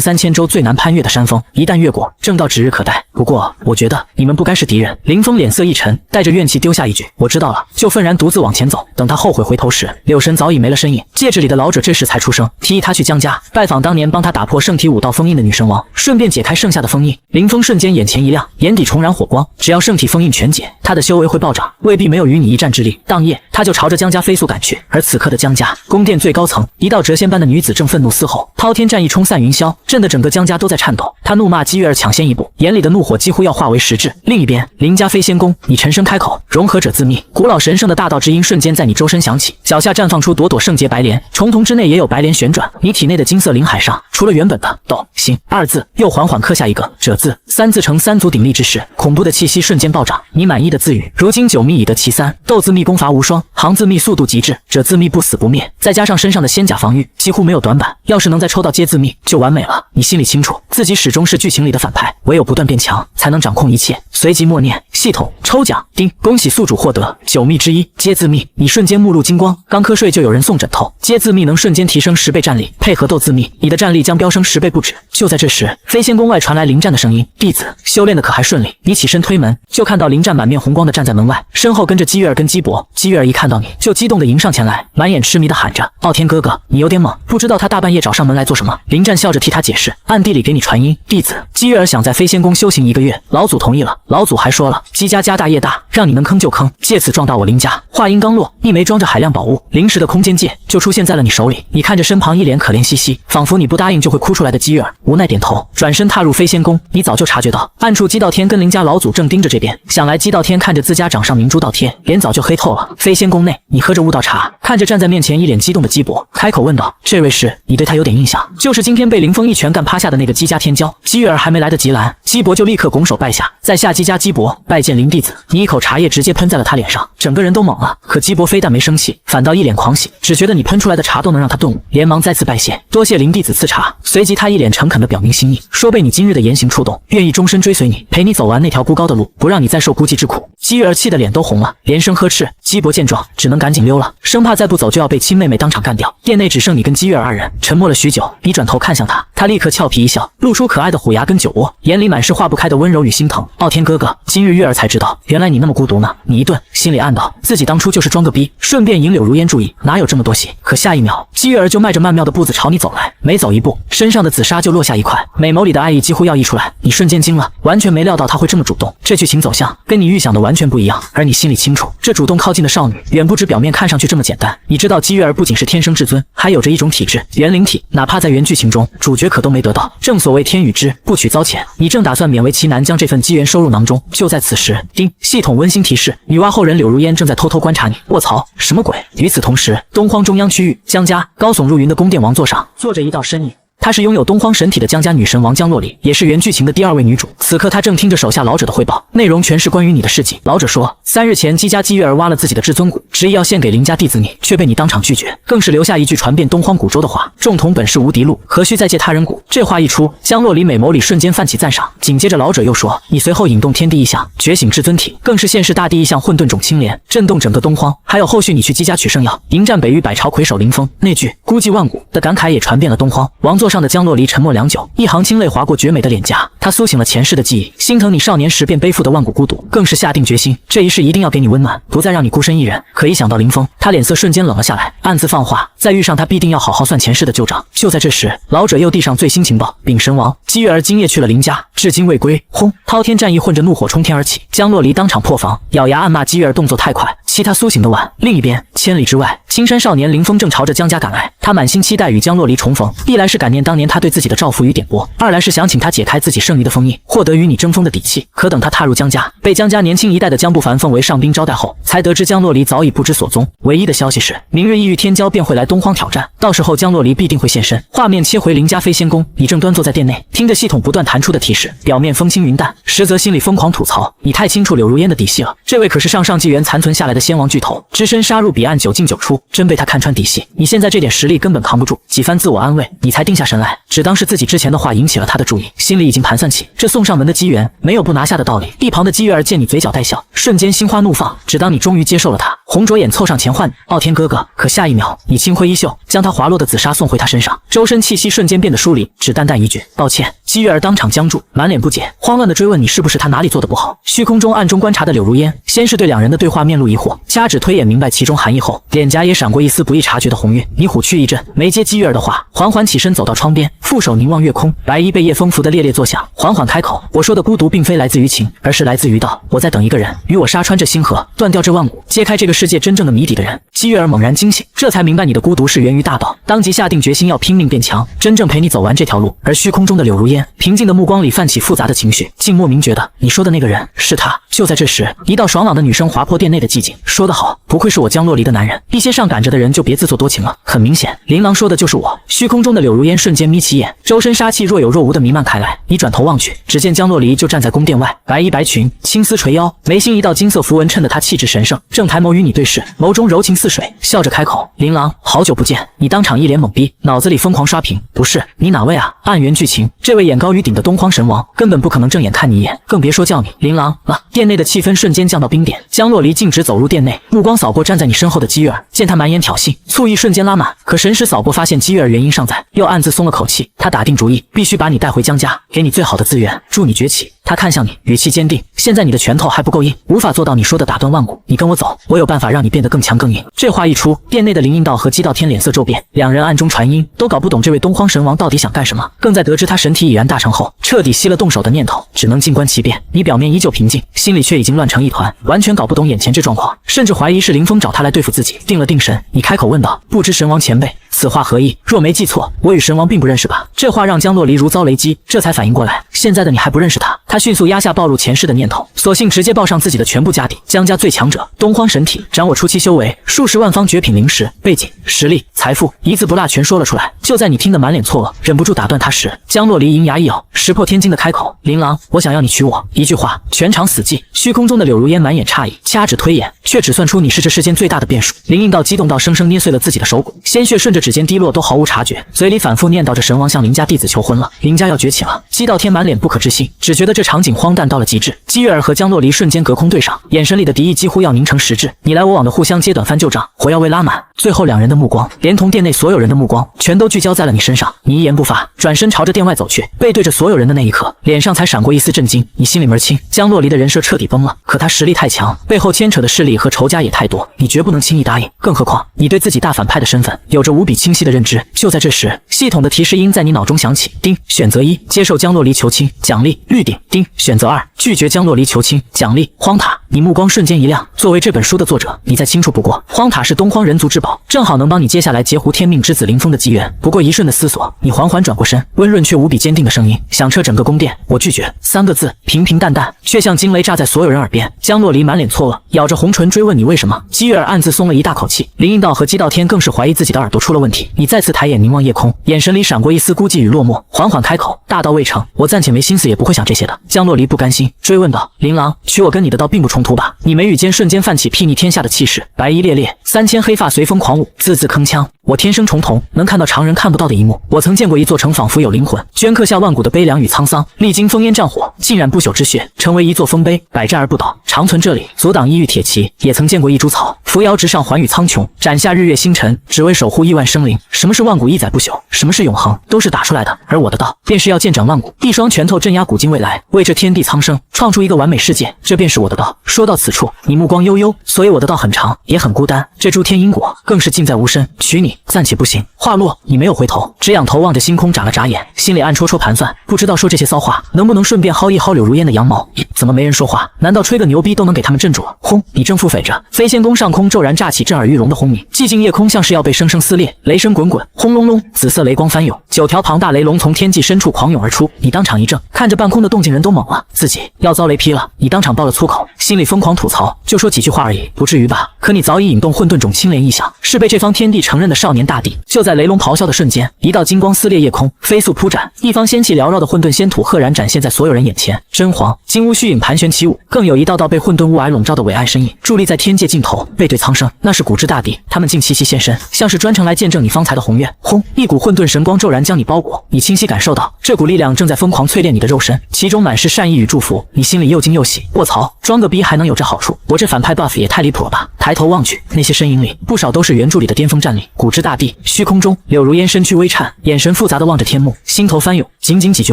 Speaker 1: 3000州最难攀越的山峰，一旦越过，正道指日可待。不过我觉得你们不该是敌人。林峰脸色一沉，带着怨气丢下一句：我知道了，就愤然独自往前走。等他后悔回头时，柳神早已没了身影。戒指里的老者这时才出声，提议他去江家拜访当年帮他打破圣体5道封印的女神王，顺便解开剩下的封印。林峰瞬间眼前一亮，眼底重燃火光。只要圣体封印全解，他的修为会暴涨，未必没有与你一战之力。当夜，他就朝着江家飞速赶去。而此刻的江家宫殿最高层，一道谪仙般的女子正愤怒嘶吼，滔天战意冲散云霄，震得整个江家都在颤抖。他怒骂姬月儿抢先一步，眼里的怒火几乎要化为实质。另一边，林家飞仙宫，你沉声开口，融合者自秘，古老神圣的大道之音瞬间在你周身响起，脚下绽放出朵朵圣洁白莲，重瞳之内也有白莲旋转。你体内的金色灵海上，除了原本的斗心2字，又缓缓刻下一个者字，3字成3足鼎立之势，恐怖的气息瞬间暴涨。你满意的自语：如今9秘已得其3，斗字秘功伐无双，行字秘速度极致，者字秘不死不灭，再加上身上的仙甲防御，几乎没有短板。要是能再抽到阶字秘，就完美了。你心里清楚，自己始终是剧情里的反派，唯有不断变强，才能掌控一切。随即默念：系统抽奖，叮！恭喜宿主获得9秘之一阶字秘。你瞬间目露金光，刚瞌睡就有人送枕头。阶字秘能瞬间提升10倍战力，配合斗字秘，你的战力将飙升10倍不止。就在这时，飞仙宫外传来临战的声音：弟子修炼的可还顺利？你起身推门，就看到临战满面红光的站在门外，身后跟着姬月儿跟姬伯。姬月儿一看到你就激动的迎上前来，满眼痴迷的喊着：傲天哥哥，你有点猛，不知道他大半夜找上门来做什么。临战笑着替他解释，暗地里给你传音：弟子姬月儿想在飞仙宫修行1个月，老祖同意了。老祖还说了，姬家家大业大，让你能坑就坑，借此壮大我林家。话音刚落，一枚装着海量宝物灵石的空间戒就出现在了你手里。你看着身旁一脸可怜兮兮，仿佛你不答应就会哭出来的姬月儿，无奈点头，转身踏入飞仙宫。你早就察觉到，暗处姬道天跟林家老祖正盯着这边，想来姬道天看着自家掌上明珠倒贴，脸早就黑透了。飞仙宫内，你喝着悟道茶，看着站在面前一脸激动的姬伯，开口问道：“这位是？你对他有点印象？就是今天被林峰一拳干趴下的那个姬家天骄。”姬月儿还没来得及拦，姬伯就立刻拱手拜下，在下姬家姬伯拜见林弟子。你一口茶叶直接喷在了他脸上，整个人都懵了。可姬伯非但没生气，反倒一脸狂喜，只觉得你喷出来的茶都能让他顿悟，连忙再次拜谢，多谢林弟子赐茶。随即他一脸诚恳地表明心意，说被你今日的言行触动，愿意终身追随你，陪你走完那条孤高的路，不让你再受孤寂之苦。姬月儿气得脸都红了，连声呵斥。姬伯见状，只能赶紧溜了，生怕再不走就要被亲妹妹当场干掉。店内只剩你跟姬月儿二人，沉默了许久。你转头看向他，他立刻俏皮一笑，露出可爱的虎牙跟酒窝，眼里满是化不开的温柔与心疼。傲天哥哥，今日月儿才知道，原来你那么孤独呢。你一顿，心里暗道自己当初就是装个逼，顺便引柳如烟注意，哪有这么多戏。可下一秒，姬月儿就迈着曼妙的步子朝你走来，每走一步，身上的紫纱就落下一块，美眸里的爱意几乎要溢出来。你瞬间惊了，完全没料到他会这么主动，这剧情走向跟你预想的完全不一样。而你心里清楚，这主动靠近的少女远不止表面看上去这么简单。你知道姬月儿不仅是天生至尊，还有着一种体质元灵体，哪怕在原剧情中主角可都没得到。正所谓天与之，不取遭谴。你正打算勉为其难将这份机缘收入囊中，就在此时，叮，系统温馨提示：女娲后人柳如烟正在偷偷观察你。卧槽，什么鬼？与此同时，东荒中央区域江家高耸入云的宫殿王座上坐着一道身影。她是拥有东荒神体的江家女神王江洛里，也是原剧情的第二位女主。此刻她正听着手下老者的汇报，内容全是关于你的事迹。老者说，3日前姬家姬月儿挖了自己的至尊骨，执意要献给林家弟子你，却被你当场拒绝，更是留下一句传遍东荒古州的话：众同本是无敌路，何须再借他人骨。这话一出，江洛里美眸里瞬间泛起赞赏。紧接着老者又说，你随后引动天地异象，觉醒至尊体，更是现世大地异象混沌种青莲，震动整个东荒。还有后续你去姬家取圣药，迎战北域百朝魁首林峰，那句孤寂万古的感慨也传遍了东荒。王座上的江洛里沉默良久，一行清泪划过绝美的脸颊。他苏醒了前世的记忆，心疼你少年时便背负的万古孤独，更是下定决心，这一世一定要给你温暖，不再让你孤身一人。可一想到林峰，他脸色瞬间冷了下来，暗自放话，再遇上他必定要好好算前世的旧账。就在这时，老者又递上最新情报：丙神王姬月儿今夜去了林家，至今未归。轰！滔天战意混着怒火冲天而起，江洛离当场破防，咬牙暗骂姬月儿动作太快，其他苏醒的晚。另一边，千里之外，青山少年林峰正朝着江家赶来，他满心期待与江洛离重逢，一来是感念当年他对自己的照拂与点拨，二来是想请他解开自己剩余的封印，获得与你争锋的底气。可等他踏入江家，被江家年轻一代的江不凡奉为上宾招待后，才得知江洛离早已不知所踪。唯一的消息是，明日异域天骄便会来东荒挑战，到时候江洛离必定会现身。画面切回林家飞仙宫，你正端坐在殿内，听着系统不断弹出的提示，表面风轻云淡，实则心里疯狂吐槽：你太清楚柳如烟的底细了，这位可是上纪元残存下来的仙王巨头，只身杀入彼岸，久进久出，真被他看穿底细。你现在这点实力根本扛不住。几番自我安慰，你才定下神来，只当是自己之前的话引起了他的注意，心里已经盘算起这送上门的机缘没有不拿下的道理。一旁的姬月儿见你嘴角带笑，瞬间心花怒放，只当你终于接受了他，红着眼凑上前唤你傲天哥哥。可下一秒，你轻挥衣袖，将他滑落的紫纱送回他身上，周身气息瞬间变得疏离，只淡淡一句抱歉。姬月儿当场僵住，满脸不解，慌乱的追问你是不是他哪里做的不好。虚空中暗中观察的柳如烟，先是对两人的对话面露疑惑，掐指推演明白其中含义后，脸颊也闪过一丝不易察觉的红晕。你虎躯一震，没接姬月儿的话，缓缓起身走到窗边，负手凝望月空，白衣被夜风拂得猎猎作响，缓缓开口：我说的孤独并非来自于情，而是来自于道。我在等一个人，与我杀穿这星河，断掉这万古，揭开这个世界真正的谜底的人。姬月儿猛然惊醒，这才明白你的孤独是源于大道，当即下定决心要拼命变强，真正陪你走完这条路。而虚空中的柳如烟，平静的目光里泛起复杂的情绪，竟莫名觉得你说的那个人是他。就在这时，一道爽朗的女声划破殿内的寂静，说得好，不愧是我江洛离的男人，一些上赶着的人就别自作多情了。很明显，琳琅说的就是我。虚空中的柳如烟瞬间眯起眼，周身杀气若有若无的弥漫开来。你转头望去，只见江洛离就站在宫殿外，白衣白裙，青丝垂腰，眉心一道金色符文衬得他气质神圣，正抬眸与你对视，眸中柔情似水，笑着开口：琳琅，好久不见。你当场一脸懵逼，脑子里疯狂刷屏，不是你哪位啊？按原剧情，这位眼高于顶的东荒神王根本不可能正眼看你一眼，更别说叫你琳琅了。殿内的气氛瞬间降到冰点，江洛离径直走入殿内，目光扫过站在你身后的姬月儿，见他满眼挑衅，醋意瞬间拉满。可神识扫过发现姬月儿原因尚在，又暗自松了口气。他打定主意，必须把你带回江家，给你最好的资源，助你崛起。他看向你，语气坚定：现在你的拳头还不够硬，无法做到你说的打断万古，你跟我走，我有办法让你变得更强更硬。这话一出，殿内的林应道和姬道天脸色骤变，两人暗中传音，都搞不懂这位东荒神王到底想干什么。更在得知他神体已然大成后，彻底熄了动手的念头，只能静观其变。你表面依旧平静，心里却已经乱成一团，完全搞不懂眼前这状况，甚至怀疑是林峰找他来对付自己。定了定神，你开口问道：不知神王前辈此话何意？若没记错，我与神王并不认识吧？这话让江洛离如遭雷击，这才反应过来，现在的你还不认识他？他迅速压下暴露前世的念头，索性直接报上自己的全部家底。江家最强者，东荒神体，掌握初期修为，数十万方绝品灵石，背景、实力、财富，一字不落全说了出来。就在你听得满脸错愕，忍不住打断他时，江洛离银牙一咬，石破天惊的开口：“琳琅，我想要你娶我。”一句话，全场死寂。虚空中的柳如烟满眼诧异，掐指推演，却只算出你是这世间最大的变数。林应道激动到生生捏碎了自己的手骨，鲜血顺着指尖滴落，都毫无察觉，嘴里反复念叨着神王向林家弟子求婚了，林家要崛起了。姬道天满脸不可置信，只觉得这场景荒诞到了极致。姬月儿和江洛离瞬间隔空对上，眼神里的敌意几乎要凝成实质，你来我往的互相揭短翻旧账，火药味拉满。最后两人的目光，连同店内所有人的目光，全都聚焦在了你身上。你一言不发，转身朝着店外走去，背对着所有人的那一刻，脸上才闪过一丝震惊。你心里门清，江洛离的人设彻底崩了，可他实力太强，背后牵扯的势力和仇家也太多，你绝不能轻易答应。更何况你对自己大反派的身份有着无比清晰的认知。就在这时，系统的提示音在你脑中响起：丁，选择1，接受江洛离求亲，奖励绿顶；丁，选择2，拒绝江洛离求亲，奖励荒塔。你目光瞬间一亮，作为这本书的作者，你再清楚不过，荒塔是东荒人族之宝，正好能帮你接下来截胡天命之子林峰的机缘。不过一瞬的思索，你缓缓转过身，温润却无比坚定的声音响彻整个宫殿：我拒绝，3个字，平平淡淡，却像惊雷炸在所有人耳边。江洛离满脸错愕，咬着红唇追问你为什么。姬月儿暗自松了一大口气，林应道和姬道天更是怀疑自己的耳朵出了问题。你再次抬眼凝望夜空，眼神里闪过一丝孤寂与落寞，缓缓开口：大道未成，我暂且没心思也不会想这些的。江洛离不甘心，追问道：琳琅，娶我跟你的道并不冲突吧？你眉宇间瞬间泛起睥睨天下的气势，白衣猎猎，3000黑发随风狂舞，字字铿锵。我天生重瞳，能看到常人看不到的一幕。我曾见过一座城仿佛有灵魂，镌刻下万古的悲凉与沧桑，历经烽烟战火，浸染不朽之血，成为一座丰碑，百战而不倒，长存这里，阻挡异域铁骑。也曾见过一株草，扶摇直上，寰宇苍穹，斩下日月星辰，只为守护亿万生灵。什么是万古一载不朽？什么是永恒？都是打出来的。而我的道，便是要见证万古，一双拳头镇压古今未来，为这天地苍生创出一个完美世界，这便是我的道。说到此处，你目光悠悠，所以我的道很长，也很孤单。这诸天因果更是尽在无声，娶你暂且不行。话落，你没有回头，只仰头望着星空，眨了眨眼，心里暗戳戳盘算，不知道说这些骚话能不能顺便薅一薅柳如烟的羊毛。怎么没人说话？难道吹个牛逼都能给他们镇住？轰！你正腹诽着，飞仙宫上空骤然炸起震耳欲聋的轰鸣，寂静夜空像是要被生生撕裂，雷声滚滚，轰隆隆，紫色雷光翻涌，9条庞大雷龙从天际深处狂涌而出。你当场一怔，看着半空的动静，人都懵了，自己要遭雷劈了。你当场爆了粗口，心里疯狂吐槽，就说几句话而已，不至于吧？可你早已引动混沌种青莲意象，是被这方天地承认的少年大帝。就在雷龙咆哮的瞬间，一道金光撕裂夜空，飞速铺展，一方仙气缭绕的混沌仙土赫然展现在所有人眼前。真黄金乌虚影盘旋起舞，更有一道道被混沌雾霭笼罩的伟岸身影伫立在天界尽头，背对苍生。那是古之大帝，他们竟齐齐现身，像是专程来见证你方才的宏愿。轰！一股混沌神光骤然将你包裹，你清晰感受到这股力量正在疯狂淬炼你的肉身，其中满是善意与祝福。你心里又惊又喜，卧槽，装个逼还能有这好处？我这反派 buff 也太离谱了吧！抬头望去，那些身影里不少都是原著里的巅峰战力。古之大帝，虚空中，柳如烟身躯微颤，眼神复杂的望着天幕，心头翻涌，仅仅几句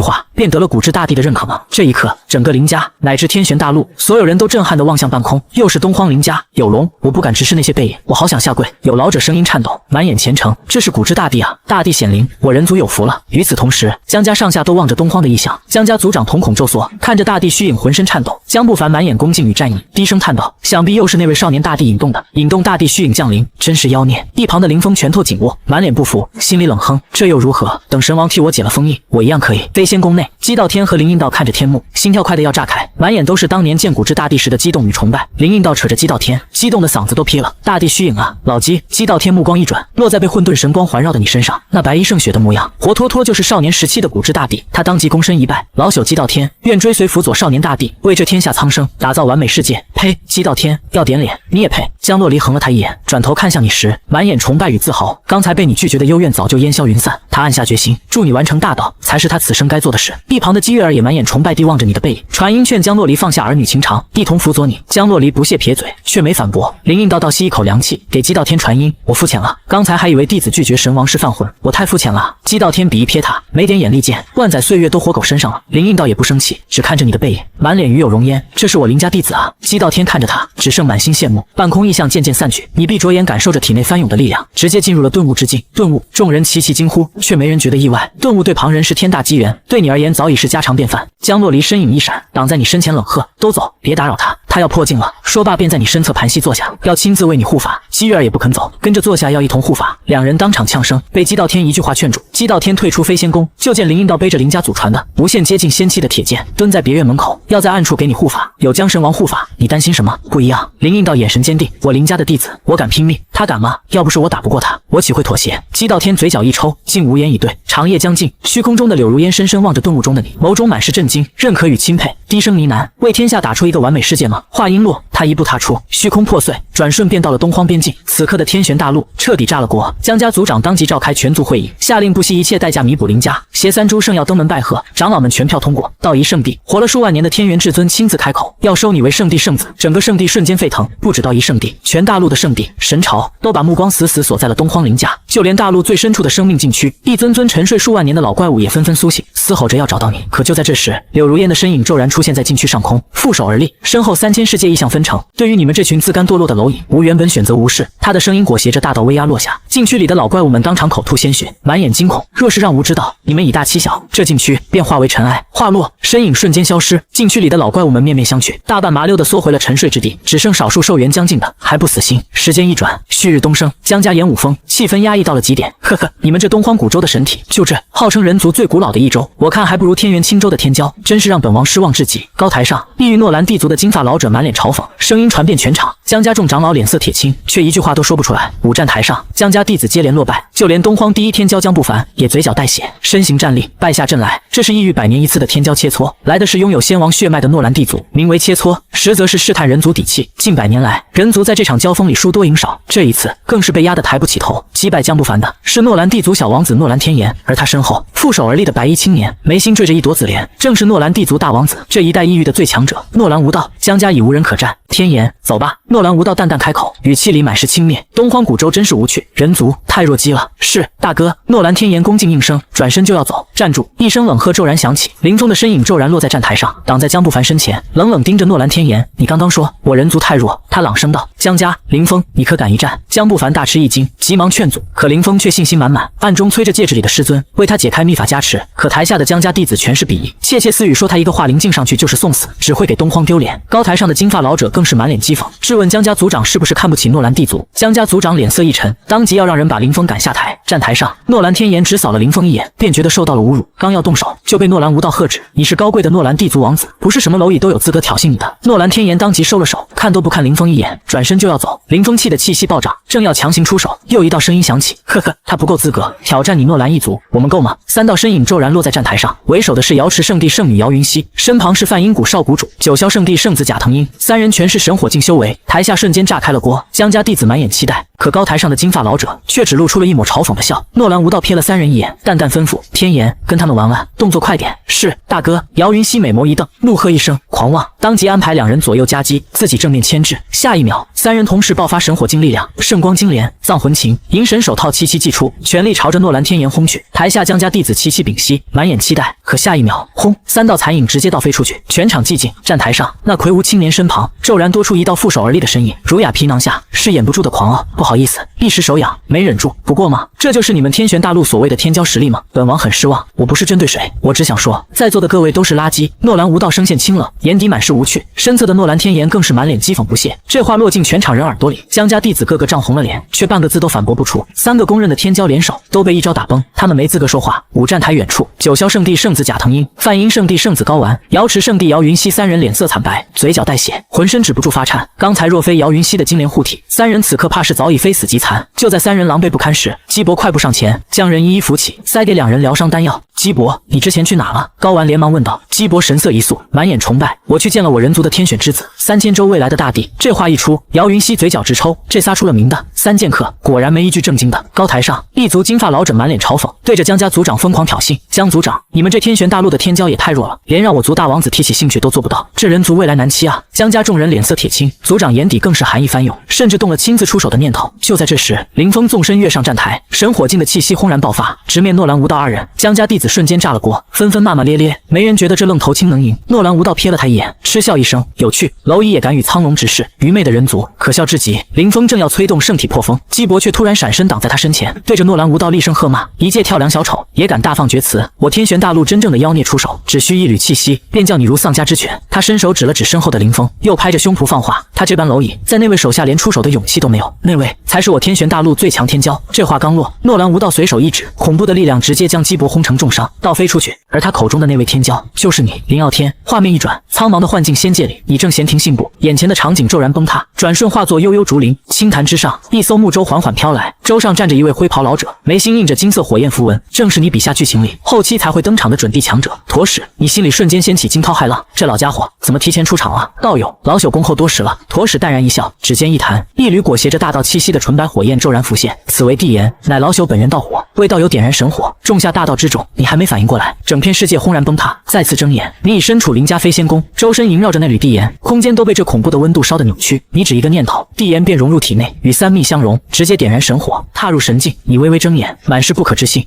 Speaker 1: 话便得了古之大帝的认可吗？这一刻，整个林家乃至天玄大陆，所有人都震撼地望向半空。又是东荒林家，有龙，我不敢直视那些背影，我好想下跪。有老者声音颤抖，满眼虔诚，这是古之大帝啊！大帝显灵，我人族有福了。与此同时，江家上下都望着东荒的异象，江家族长瞳孔骤缩，看着大帝虚影浑身颤抖。江不凡满眼恭敬与战意，低声叹道：想必又是那位少年大帝引动的，引动大帝虚影降临，真是妖孽。一旁的林峰拳头紧握，满脸不服，心里冷哼，这又如何？等神王替我解了封印，我一样可以。飞仙宫内，姬道天和林应道看着天幕，心跳快得要炸开，满眼都是当年见古之大帝时的激动与崇拜。林应道扯着姬道天，激动的嗓子都劈了：大帝虚影啊，老姬！姬道天目光一转，落在被混沌神光环绕的你身上，那白衣胜雪的模样，活脱脱就是少年时期的古之大帝。他当即躬身一拜：老朽姬道天，愿追随辅佐少年大帝，为这天下苍生打造完美世界。呸！姬道天要点脸，你也配？江洛离横了他一眼，转头看向你时，满眼崇拜与自豪。刚才被你拒绝的幽怨早就烟消云散，他暗下决心，助你完成大道，才是他此生该做的事。一旁的姬月儿也满眼崇拜地望着你的背影，传音劝江洛离放下儿女情长，一同辅佐你。江洛离不屑撇嘴，却没反驳。林应道倒吸一口凉气，给姬道天传音：我肤浅了，刚才还以为弟子拒绝神王是犯混，我太肤浅了。姬道天鄙夷瞥他，没点眼力见，万载岁月都活狗身上了。林应道也不生气，只看着你的背影，满脸与有容颜，这是我林家弟子啊。姬道天看着他，只剩满心羡慕。半空异象渐渐散去，你闭着眼感受着体内翻涌的力量，直接进入了顿悟之境。顿悟，众人齐齐惊呼，却没人觉得意外。顿悟对旁人是天大机缘，对你而言早已是家常便饭。江洛离身影一闪，挡在你身前冷喝：都走，别打扰他。他要破境了。说罢便在你身侧盘膝坐下，要亲自为你护法。姬月儿也不肯走，跟着坐下要一同护法。两人当场呛声，被姬道天一句话劝住。姬道天退出飞仙宫，就见林应道背着林家祖传的无限接近仙期的铁剑，蹲在别院门口，要在暗处给你护法。有江神王护法，你担心什么？不一样。林应道眼神坚定，我林家的弟子，我敢拼命，他敢吗？要不是我打不过他，我岂会妥协？姬道天嘴角一抽，竟无言以对。长夜将近，虚空中的柳如烟深深望着顿悟中的你，眸中满是震惊，认可与钦佩，低声呢喃：为天下打出一个完美世界吗？话音落，他一步踏出，虚空破碎，转瞬便到了东荒边境。此刻的天玄大陆彻底炸了锅，江家族长当即召开全族会议，下令不惜一切代价弥补林家。携三株圣药登门拜贺，长老们全票通过。道一圣地，活了数万年的天元至尊亲自开口，要收你为圣地圣子。整个圣地瞬间沸腾，不止道一圣地，全大陆的圣地神朝都把目光死死锁在了东荒林家。就连大陆最深处的生命禁区，一尊尊沉睡数万年的老怪物也纷纷苏醒，嘶吼着要找到你。可就在这时，柳如烟的身影骤然出现在禁区上空，负手而立，身后3000世界意象纷呈。对于你们这群自甘堕落的蝼蚁，吾原本选择无视。他的声音裹挟着大道威压落下，禁区里的老怪物们当场口吐鲜血，满眼惊恐。若是让吾知道你们以大欺小，这禁区便化为尘埃。话落，身影瞬间消失，禁区里的老怪物们面面相觑，大半麻溜地缩回了沉睡之地，只剩少数寿元将近的还不死心。时间一转，旭日东升，江家演武峰，气氛压抑到了极点。呵呵，你们这东荒古州的神体，就这号称人族最古老的一州，我看还不如天元青州的天骄，真是让本王失望至极。高台上，异域诺兰地族的金发老者满脸嘲讽，声音传遍全场。江家众长老脸色铁青，却一句话都说不出来。武战台上，江家弟子接连落败，就连东荒第一天骄江不凡也嘴角带血，身形站立，败下阵来。这是异域100年一次的天骄切磋，来的是拥有仙王血脉的诺兰地族，名为切磋，实则是试探人族底气。近100年来，人族在这场交锋里输多赢少，这一次更是被压得抬不起头。击败江不凡的是诺兰地族小王子诺兰天炎，而他身后负手而立的白衣青年，眉心缀着一朵紫莲，正是诺兰地族大王子，这一代异域的最强者诺兰无道。江家已无人可战，天炎，走吧。诺兰无道淡淡开口，语气里满是轻蔑。东荒古州真是无趣，人族太弱鸡了。是，大哥。诺兰天炎恭敬应声，转身就要走。站住！一声冷喝骤然响起，林峰的身影骤然落在站台上，挡在江不凡身前，冷冷盯着诺兰天炎：你刚刚说我人族太弱。他朗声道：江家，林峰，你可敢一战？江不凡大吃一惊，急忙劝阻，可林峰却信心满满，暗中催着戒指里的师尊为他解开秘法加持。可台下的江家弟子全是鄙夷，窃窃私语说他一个化灵境上去就是送死，只会给东荒丢脸。高台上的金发老者更是满脸讥讽，质问江家族长是不是看不起诺兰地族。江家族长脸色一沉，当即要让人把林峰赶下台。站台上，诺兰天炎只扫了林峰一眼，便觉得受到了侮辱，刚要动手就被诺兰无道喝止：你是高贵的诺兰地族王子，不是什么蝼蚁都有资格挑衅你的。诺兰天炎当即收了手，看都不看林峰一眼，转身就要走。林峰气得气息暴涨，正要强行出手，又一道声音响起：呵呵，他不够资格挑战你诺兰一族，我们够吗？3道身影骤然落在站台上，为首的是瑶池圣地圣女姚云溪，身旁是梵音谷少谷主，九霄圣地圣子贾腾英，三人全是神火境修为。台下瞬间炸开了锅，江家弟子满眼期待，可高台上的金发老者却只露出了一抹嘲讽的笑。诺兰无道瞥了3人一眼，淡淡吩咐：天炎，跟他们玩玩，动作快点。是，大哥。姚云溪美眸一瞪，怒喝一声：狂妄！当即安排2人左右夹击，自己正面牵制。下一秒，3人同时爆发神火境力量，圣光金莲、藏魂琴、银神手套齐齐祭出，全力朝着诺兰天炎轰去。台下江家弟子齐齐屏息，满眼期待。可下一秒，轰！3道残影直接倒飞出去，全场寂静。站台上，那魁梧青年身旁骤然多出一道负手而立的身影，儒雅皮囊下是掩不住的狂傲。不好意思，一时手痒，没忍住。不过嘛，这就是你们天玄大陆所谓的天骄实力吗？本王很失望。我不是针对谁，我只想说，在座的各位都是垃圾。诺兰无道声线清冷，眼底满是无趣，身侧的诺兰天炎更是满脸讥讽不屑。这话落进全场人耳朵里，江家弟子个个涨红了脸，却半个字都反驳不出。3个公认的天骄联手都被一招打崩，他们没资格说话。武战台远处，九霄圣地圣子贾腾英、梵音圣地圣子高丸、瑶池圣地姚云溪3人脸色惨白，嘴角带血，浑身止不住发颤。刚才若非姚云溪的金莲护体，3人此刻怕是早已非死即残。就在3人狼狈不堪时，姬伯快步上前，将人一一扶起，塞给2人疗伤丹药。姬伯，你之前去哪了？高丸连忙问道。姬伯神色一肃，满眼崇拜：我去见了我人族的天选之子，3000州未来的大帝。这话一出，姚云溪嘴角直抽，这仨出了名的3剑客，果然没一句正经的。高台上，一族金发老者满脸嘲讽，对着江家族长疯狂挑衅：江族长，你们这天玄大陆的天骄也太弱了，连让我族大王子提起兴趣都做不到，这人族未来难期啊！江家众人脸色铁青，族长眼底更是寒意翻涌，甚至动了亲自出手的念头。就在这时，林峰纵身跃上站台，神火境的气息轰然爆发，直面诺兰无道2人。江家弟子瞬间炸了锅，纷纷骂骂咧咧，没人觉得这愣头青能赢。诺兰无道瞥了他一眼，嗤笑一声，有趣。蝼蚁也敢与苍龙直视，愚昧的人族，可笑至极。林峰正要催动圣体破风，姬伯却突然闪身挡在他身前，对着诺兰无道厉声喝骂：一介跳梁小丑也敢大放厥词！我天玄大陆真正的妖孽出手，只需一缕气息，便叫你如丧家之犬。他伸手指了指身后的林峰，又拍着胸脯放话：他这般蝼蚁，在那位手下连出手的勇气都没有，那位才是我天玄大陆最强天骄。这话刚落，诺兰无道随手一指，恐怖的力量直接将姬伯轰成重伤，倒飞出去。而他口中的那位天骄，就是你，林傲天。画面一转，苍茫的幻境仙界里，你正闲庭信步，眼前的场景骤然崩塌，转瞬化作悠悠竹林。青潭之上，一艘木舟缓缓飘来，舟上站着一位灰袍老者，眉心印着金色火焰符文，正是你笔下剧情里后期才会登场的准地强者。妥使你心里瞬间掀起惊涛骇浪，这老家伙怎么提前出场了？道友，老朽恭候多时了。妥使淡然一笑，指尖一弹，一缕裹挟着大道气息的纯白火焰骤然浮现，此为地炎，乃老朽本源道火，为道友点燃神火，种下大道之种。你还没反应过来，整片世界轰然崩塌。再次睁眼，你已身处林家飞仙宫，周身萦绕着那缕地炎，空间都被这恐怖的温度烧得扭曲。你只一个念头，地炎便融入体内，与三密相融，直接点燃神火，踏入神境。你微微睁眼，满是不可置信，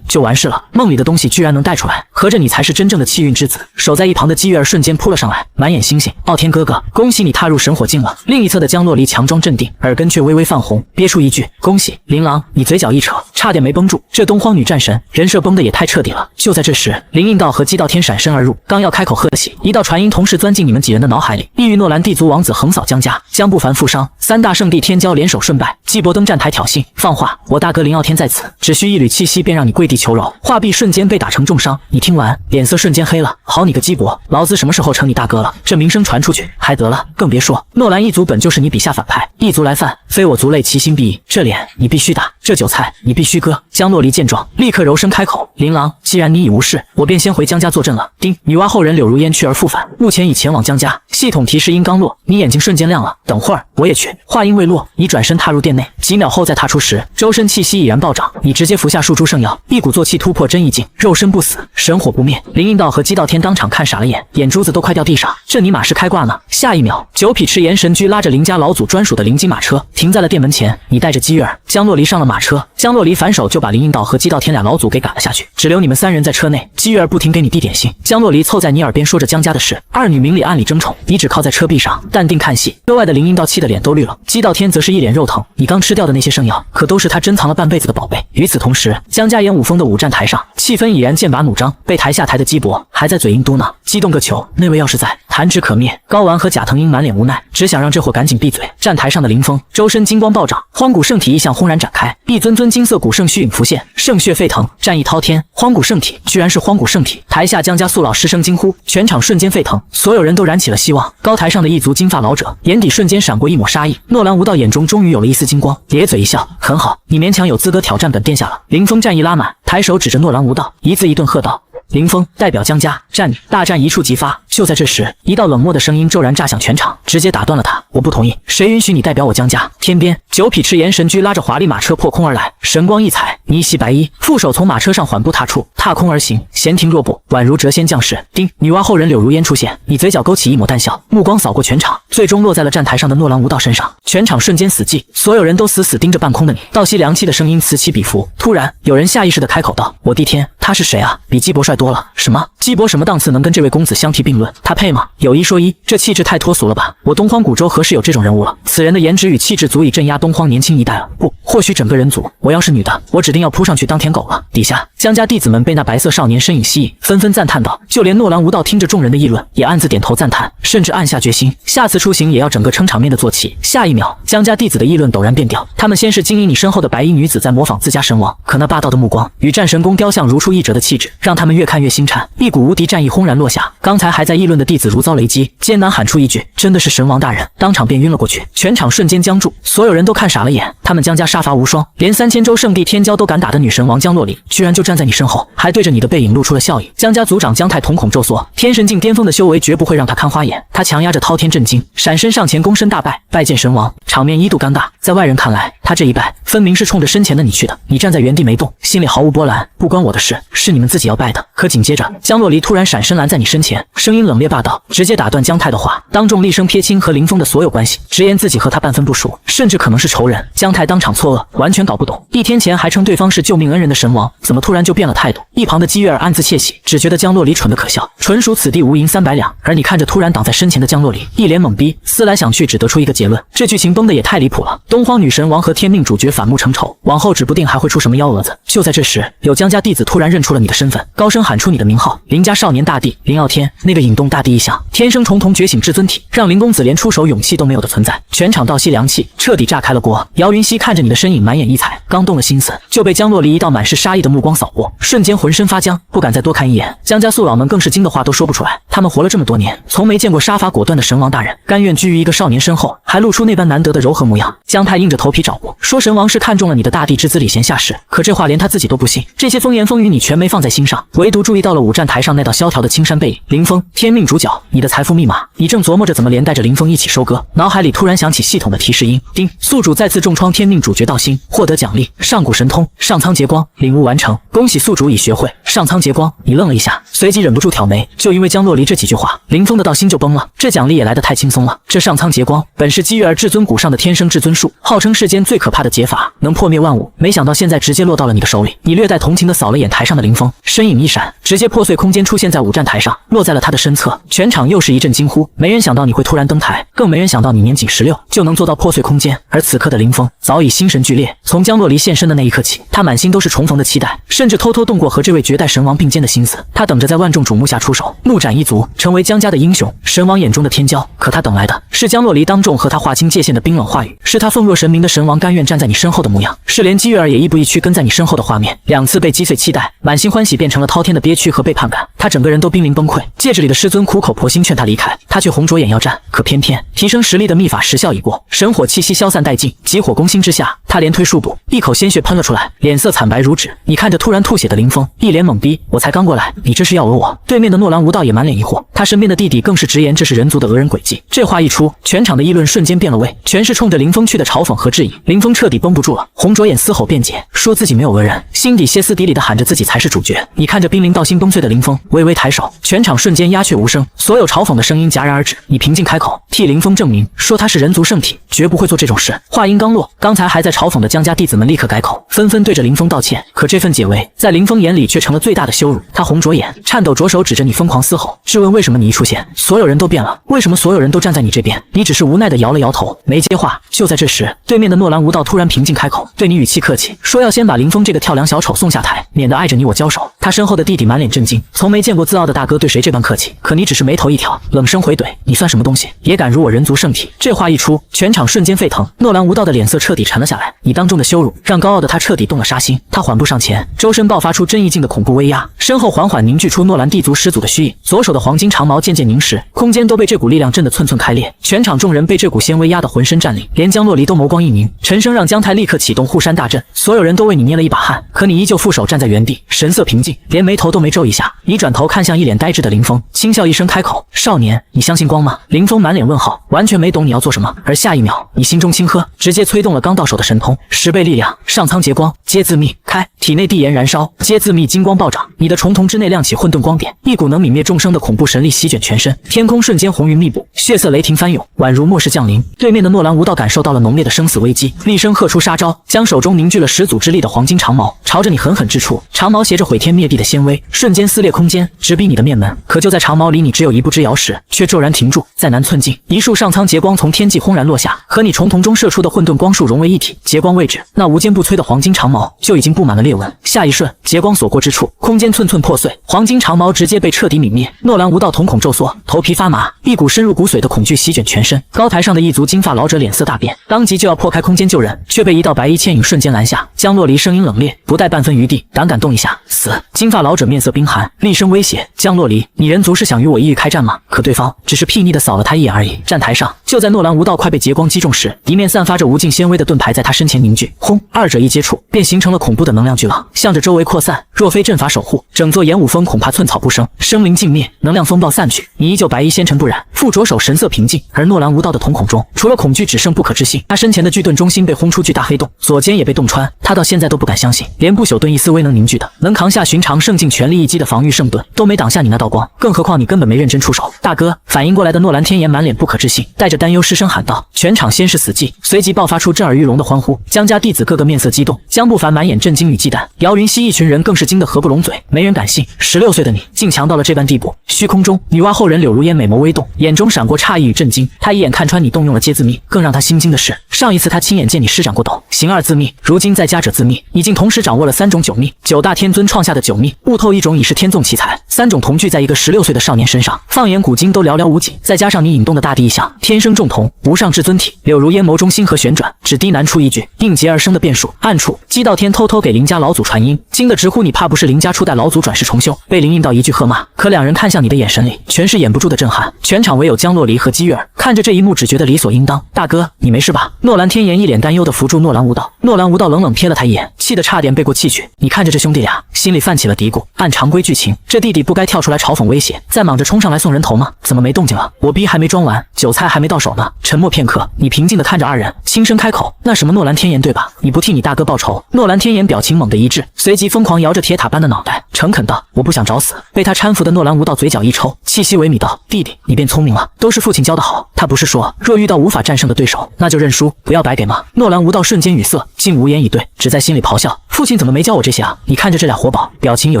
Speaker 1: 就完事了。梦里的东西居然能带出来，合着你才是真正的气运之子。守在一旁的姬月儿瞬间扑了上来，满眼星星。傲天哥哥，恭喜你踏入神火境了。另一侧的江洛离强装镇定，耳根却微微泛红，憋出一句恭喜。琳琅，你嘴角一扯，差点没绷住。这东荒女战神人设崩得也太彻底了。就在这时，林应道和姬道天闪身而入，刚要开口贺喜，一道传音同时钻进你们几人的脑海里。异域诺兰地族王子横扫江家，江不凡负伤，三大圣地天骄联手顺败。姬伯登站台挑衅放话，我大哥林傲天在此，只需一缕气息便让你跪地求饶。话毕瞬间被打成重伤，你听完脸色瞬间黑了。好你个姬伯，老子什么时候成你大哥了？这名声传出去还得了，更别说诺兰一族本就是你笔下反派，一族来犯，非我族类其心必异。这脸你必须打，这韭菜你必须割。江洛离见状，立刻柔声开口：琳琅，既然你已无事，我便先回江家坐镇了。丁，女娲后人柳如烟去而复返，目前已前往江家。系统提示音刚落，你眼睛瞬间亮了。等会儿我也去。话音未落，你转身踏入殿内，几秒后再踏出时，周身气息已然暴涨，你直接服下数株圣药，一鼓作气突破真意境，肉身不死，神火不灭。林应道和姬道天当场看傻了眼，眼珠子都快掉地上。这尼玛是开挂呢！下一秒，九匹赤炎神驹拉着林家老祖专属的灵金马车停在了殿门前，你带着姬月儿、江洛离上了马车。江洛离反手就把林应道和姬道天俩老祖给赶了下去，只留你们三人在车内。姬月儿不停给你递点心，江洛离凑在你耳边说着江家的事，二女明里暗里争宠，你只靠在车壁上淡定看戏。车外的林应道气得脸都绿了，姬道天则是一脸肉疼，你刚吃掉的那些圣药可都是他珍藏了半辈子的宝贝。与此同时，江家演武峰的武战台上，气氛已然剑拔弩张，被抬下台的姬伯还在嘴硬嘟囔，激动个球，那位要是在，弹指可灭。高丸和贾腾英满脸无奈，只想让这货赶紧闭嘴。站台上的林峰周身金光暴涨，荒古圣体意象轰然展开，一尊尊金色古圣虚影浮现，圣血沸腾，战意滔天。荒古圣体居然是荒古圣体！台下江家宿老失声惊呼，全场瞬间沸腾，所有人都燃起了希望。高台上的一族金发老者眼底瞬间闪过一抹杀意，诺兰无道眼中终于有了一丝金光，咧嘴一笑，很好，你勉强有资格挑战本殿下了。林峰战意拉满，抬手指着诺兰无道，一字一顿喝道：林峰代表江家战你！大战一触即发。就在这时，一道冷漠的声音骤然炸响全场，直接打断了他。我不同意，谁允许你代表我江家？天边，九匹赤炎神驹拉着华丽马车破空而来，神光异彩，你一袭白衣，负手从马车上缓步踏出，踏空而行，闲庭若步，宛如谪仙降世。丁，女娲后人柳如烟出现，你嘴角勾起一抹淡笑，目光扫过全场，最终落在了站台上的诺兰无道身上。全场瞬间死寂，所有人都死死盯着半空的你。倒吸凉气的声音此起彼伏，突然有人下意识地开口道：我的天，他是谁啊？比姬伯帅多了。什么？姬伯什么档次能跟这位公子相提并论？他配吗？有一说一，这气质太脱俗了吧！我东荒古州何时有这种人物了？此人的颜值与气质足以镇压东荒年轻一代了。不，或许整个人族。我要是女的，我指定要扑上去当舔狗了。底下江家弟子们被那白色少年身影吸引，纷纷赞叹道。就连诺兰无道听着众人的议论，也暗自点头赞叹，甚至暗下决心，下次出行也要整个撑场面的做起。下一秒，江家弟子的议论陡然变调，他们先是惊疑你身后的白衣女子在模仿自家神王，可那霸道的目光与战神宫雕像如出一辙的气质，让他们越看越心颤。一股无敌战意轰然落下，刚才还在议论的弟子如遭雷击，艰难喊出一句真的是神王大人，当场便晕了过去。全场瞬间僵住，所有人都看傻了眼，他们江家杀伐无双，连3000州圣地天骄都敢打的女神王江洛离，居然就站在你身后，还对着你的背影露出了笑意。江家族长江泰瞳孔骤缩，天神境巅峰的修为绝不会让他看花眼，他强压着滔天震惊，闪身上前躬身大拜，拜见神王。场面一度尴尬，在外人看来，他这一拜分明是冲着身前的你去的，你站在原地没动，心里毫无波澜，不关我的事。是你们自己要败的。可紧接着，江洛离突然闪身拦在你身前，声音冷冽霸道，直接打断姜太的话，当众厉声撇清和林峰的所有关系，直言自己和他半分不熟，甚至可能是仇人。姜太当场错愕，完全搞不懂，1天前还称对方是救命恩人的神王，怎么突然就变了态度？一旁的姬月儿暗自窃喜，只觉得江洛离蠢得可笑，纯属此地无银300两。而你看着突然挡在身前的江洛离，一脸懵逼，思来想去，只得出一个结论：这剧情崩的也太离谱了。东荒女神王和天命主角反目成仇，往后指不定还会出什么幺蛾子。就在这时，有江家弟子突然认出了你的身份，高声喊出你的名号：林家少年大帝林傲天。那个引动大地一响，天生重瞳觉醒至尊体，让林公子连出手勇气都没有的存在。全场倒吸凉气，彻底炸开了锅。姚云溪看着你的身影，满眼异彩，刚动了心思，就被江洛离一道满是杀意的目光扫过，瞬间浑身发僵，不敢再多看一眼。江家宿老们更是惊的话都说不出来，他们活了这么多年，从没见过杀伐果断的神王大人，甘愿居于一个少年身后，还露出那般难得的柔和模样。姜太硬着头皮找过，说神王是看中了你的大地之资，礼贤下士。可这话连他自己都不信，这些风言风语你全没放在心上，唯独注意到了五战台上那道萧条的青山背影。林峰，天命主角，你的财富密码。你正琢磨着怎么连带着林峰一起收割，脑海里突然响起系统的提示音，叮，宿主再次重创天命主角道心，获得奖励上古神通上苍劫光，领悟完成，恭喜宿主已学会上苍劫光。你愣了一下，随即忍不住挑眉，就因为江洛离这几句话，林峰的道心就崩了。这奖励也来得太轻松了。这上苍劫光本是姬月儿至尊谷上的天生至尊术，号称世间最可怕的劫法，能破灭万物，没想到现在直接落到了你的手里。你略带同情的扫了眼台上的林峰，身影一闪，直接破碎空间出现在五战台上，落在了他的身侧。全场又是一阵惊呼，没人想到你会突然登台，更没人想到你年仅16就能做到破碎空间。而此刻的林峰早已心神俱裂，从江洛离现身的那一刻起，他满心都是重逢的期待，甚至偷偷动过和这位绝代神王并肩的心思。他等着在万众瞩目下出手，怒斩一族，成为江家的英雄，神王眼中的天骄。可他等来的是江洛离当众和他划清界限的冰冷话语，是他奉若神明的神王甘愿站在你身后的模样，是连姬月儿也亦步亦趋跟在你身后的画面。2次被击碎期待，满心欢喜变成了滔天的憋屈和背叛感，他整个人都濒临崩溃。戒指里的师尊苦口婆心劝他离开，他却红着眼要战，可偏偏提升实力的秘法时效已过，神火气息消散殆尽，急火攻心之下，他连推数步，一口鲜血喷了出来，脸色惨白如纸。你看着突然吐血的林峰，一脸懵逼，我才刚过来，你这是要讹我？对面的诺兰无道也满脸疑惑，他身边的弟弟更是直言这是人族的讹人诡计。这话一出，全场的议论瞬间变了味，全是冲着林峰去的嘲讽和质疑。林峰彻底绷不住了，红着眼嘶吼辩解，说自己没有讹人，心底歇斯底里的喊着自己才是主角。你看着濒临道心崩碎的林峰，微微抬手，全场瞬间鸦雀无声，所有嘲讽的声音戛然而止。你平静开口，替林峰证明，说他是人族圣体，绝不会做这种事。话音刚落，刚才还在嘲讽的江家弟子们立刻改口，纷纷对着林峰道歉。可这份解围，在林峰眼里却成了最大的羞辱。他红着眼，颤抖着手指着你疯狂嘶吼，质问为什么你一出现，所有人都变了？为什么所有人都站在你这边？你只是无奈的摇了摇头，没接话。就在这时，对面的诺兰无道突然平静开口，对你语气客气，说要先把林峰这个跳梁小丑送下台，免得碍着你我交手。他身后的弟弟满脸震惊，从没见过自傲的大哥对谁这般客气。可你只是眉头一挑，冷声回怼，你算什么东西，也敢辱我人族圣体？这话一出，全场瞬间沸腾，诺兰无道的脸色彻底沉了下来。你当众的羞辱，让高傲的他彻底动了杀心。他缓步上前，周身爆发出真意境的恐怖威压，身后缓缓凝聚出诺兰地族始祖的虚影，左手的黄金长矛渐渐凝实，空间都被这股力量震得寸寸开裂。全场众人被这股仙威压得浑身战栗，连江洛离都眸光一凝。陈升让姜太立刻启动护山大阵，所有人都为你捏了一把汗，可你依旧负手站在原地，神色平静，连眉头都没皱一下。你转头看向一脸呆滞的林峰，轻笑一声开口，少年，你相信光吗？林峰满脸问号，完全没懂你要做什么。而下一秒，你心中轻喝，直接催动了刚到手的神通，10倍力量，上苍劫光，皆自秘开，体内地炎燃烧，皆自秘金光暴涨，你的重瞳之内亮起混沌光点，一股能泯灭众生的恐怖神力席卷全身，天空瞬间红云密布，血色雷霆翻涌，宛如末世降临。对面的诺兰无道感受到了浓烈的生死危机，厉声喝出杀招，将手中凝聚了始祖之力的黄金长矛朝着你狠狠之处，长矛携着毁天灭地的仙威，瞬间撕裂空间，直逼你的面门。可就在长矛离你只有一步之遥时，却骤然停住，在南寸境，一束上苍劫光从天际轰然落下，和你重瞳中射出的混沌光束融为一体。劫光位置，那无坚不摧的黄金长矛就已经布满了裂纹。下一瞬，劫光所过之处，空间寸寸破碎，黄金长矛直接被彻底泯灭。诺兰无道瞳孔骤缩，头皮发麻，一股深入骨髓的恐惧席卷全身。高台上的一族金发老者脸色大变，当即就要破开空间救人，却被一道白衣牵引瞬间拦下。江洛离声音冷冽，不带半分余地，胆敢动一下，死！金发老者面色冰寒，厉声威胁：江洛离，你人族是想与我一欲开战吗？可对方只是睥睨地扫了他一眼而已。站台上，就在诺兰无道快被劫光击中时，一面散发着无尽仙威的盾牌在他身前凝聚，轰！二者一接触，便形成了恐怖的能量巨浪，向着周围扩散。若非阵法守护，整座演武峰恐怕寸草不生，生灵尽灭，能量风暴散去，你依旧白衣纤尘不染，附着手神色平静。而诺兰无道的瞳孔中，除了恐惧，只剩不可置信。他身前的巨盾中心被轰出巨大黑洞，左肩也被洞穿，他到现在都不敢相信，连不朽盾一丝威能凝聚的，能扛下寻常场盛尽全力一击的防御圣盾都没挡下你那道光，更何况你根本没认真出手。大哥，反应过来的诺兰天言满脸不可置信，带着担忧失声喊道。全场先是死寂，随即爆发出震耳欲聋的欢呼。江家弟子个个面色激动，江不凡满眼震惊与忌惮，姚云熙一群人更是惊得合不拢嘴，没人敢信16岁的你竟强到了这般地步。虚空中，女娲后人柳如烟美眸微动，眼中闪过诧异与震惊。她一眼看穿你动用了接字秘，更让她心惊的是，上一次她亲眼见你施展过斗行二字秘，如今再加者字秘，已经同时掌握了3种9秘，9大天尊创下的9秘，悟透一种已是天纵奇才，3种同聚在一个16岁的少年身上，放眼古今都寥寥无几。再加上你引动的大地意象，天生重瞳，无上至尊体。柳如烟眸中星河旋转，只低难出一句应节而生的变数。暗处，姬道天偷偷给林家老祖传音，惊得直呼你怕不是林家初代老祖转世重修，被林应道一句喝骂。可两人看向你的眼神里，全是掩不住的震撼。全场唯有江洛离和姬月儿看着这一幕，只觉得理所应当。大哥，你没事吧？诺兰天言一脸担忧地扶住诺兰无道。诺兰无道冷冷瞥了他一眼，气得差点背过气去。你看着这兄弟俩，心里泛起了嘀咕。按常规剧情，这弟弟不该跳出来嘲讽威胁，再忙着冲上来送人头吗？怎么没动静了？我逼还没装完，韭菜还没到手呢。沉默片刻，你平静地看着二人，轻声开口：“那什么，诺兰天言对吧？你不替你大哥报仇？”诺兰天言表情猛地一滞，随即疯狂摇着铁塔般的脑袋，诚恳道：“我不想找死。”被他搀扶的诺兰无道嘴角一抽，气息萎靡道：“弟弟，你变聪明了，都是父亲教的好。他不是说，若遇到无法战胜的对手，那就认输，不要白给吗？”诺兰无道瞬间语塞，竟无言以对，只在心里咆哮：“父亲怎么没教我这些啊？”你看着这俩活宝，表情有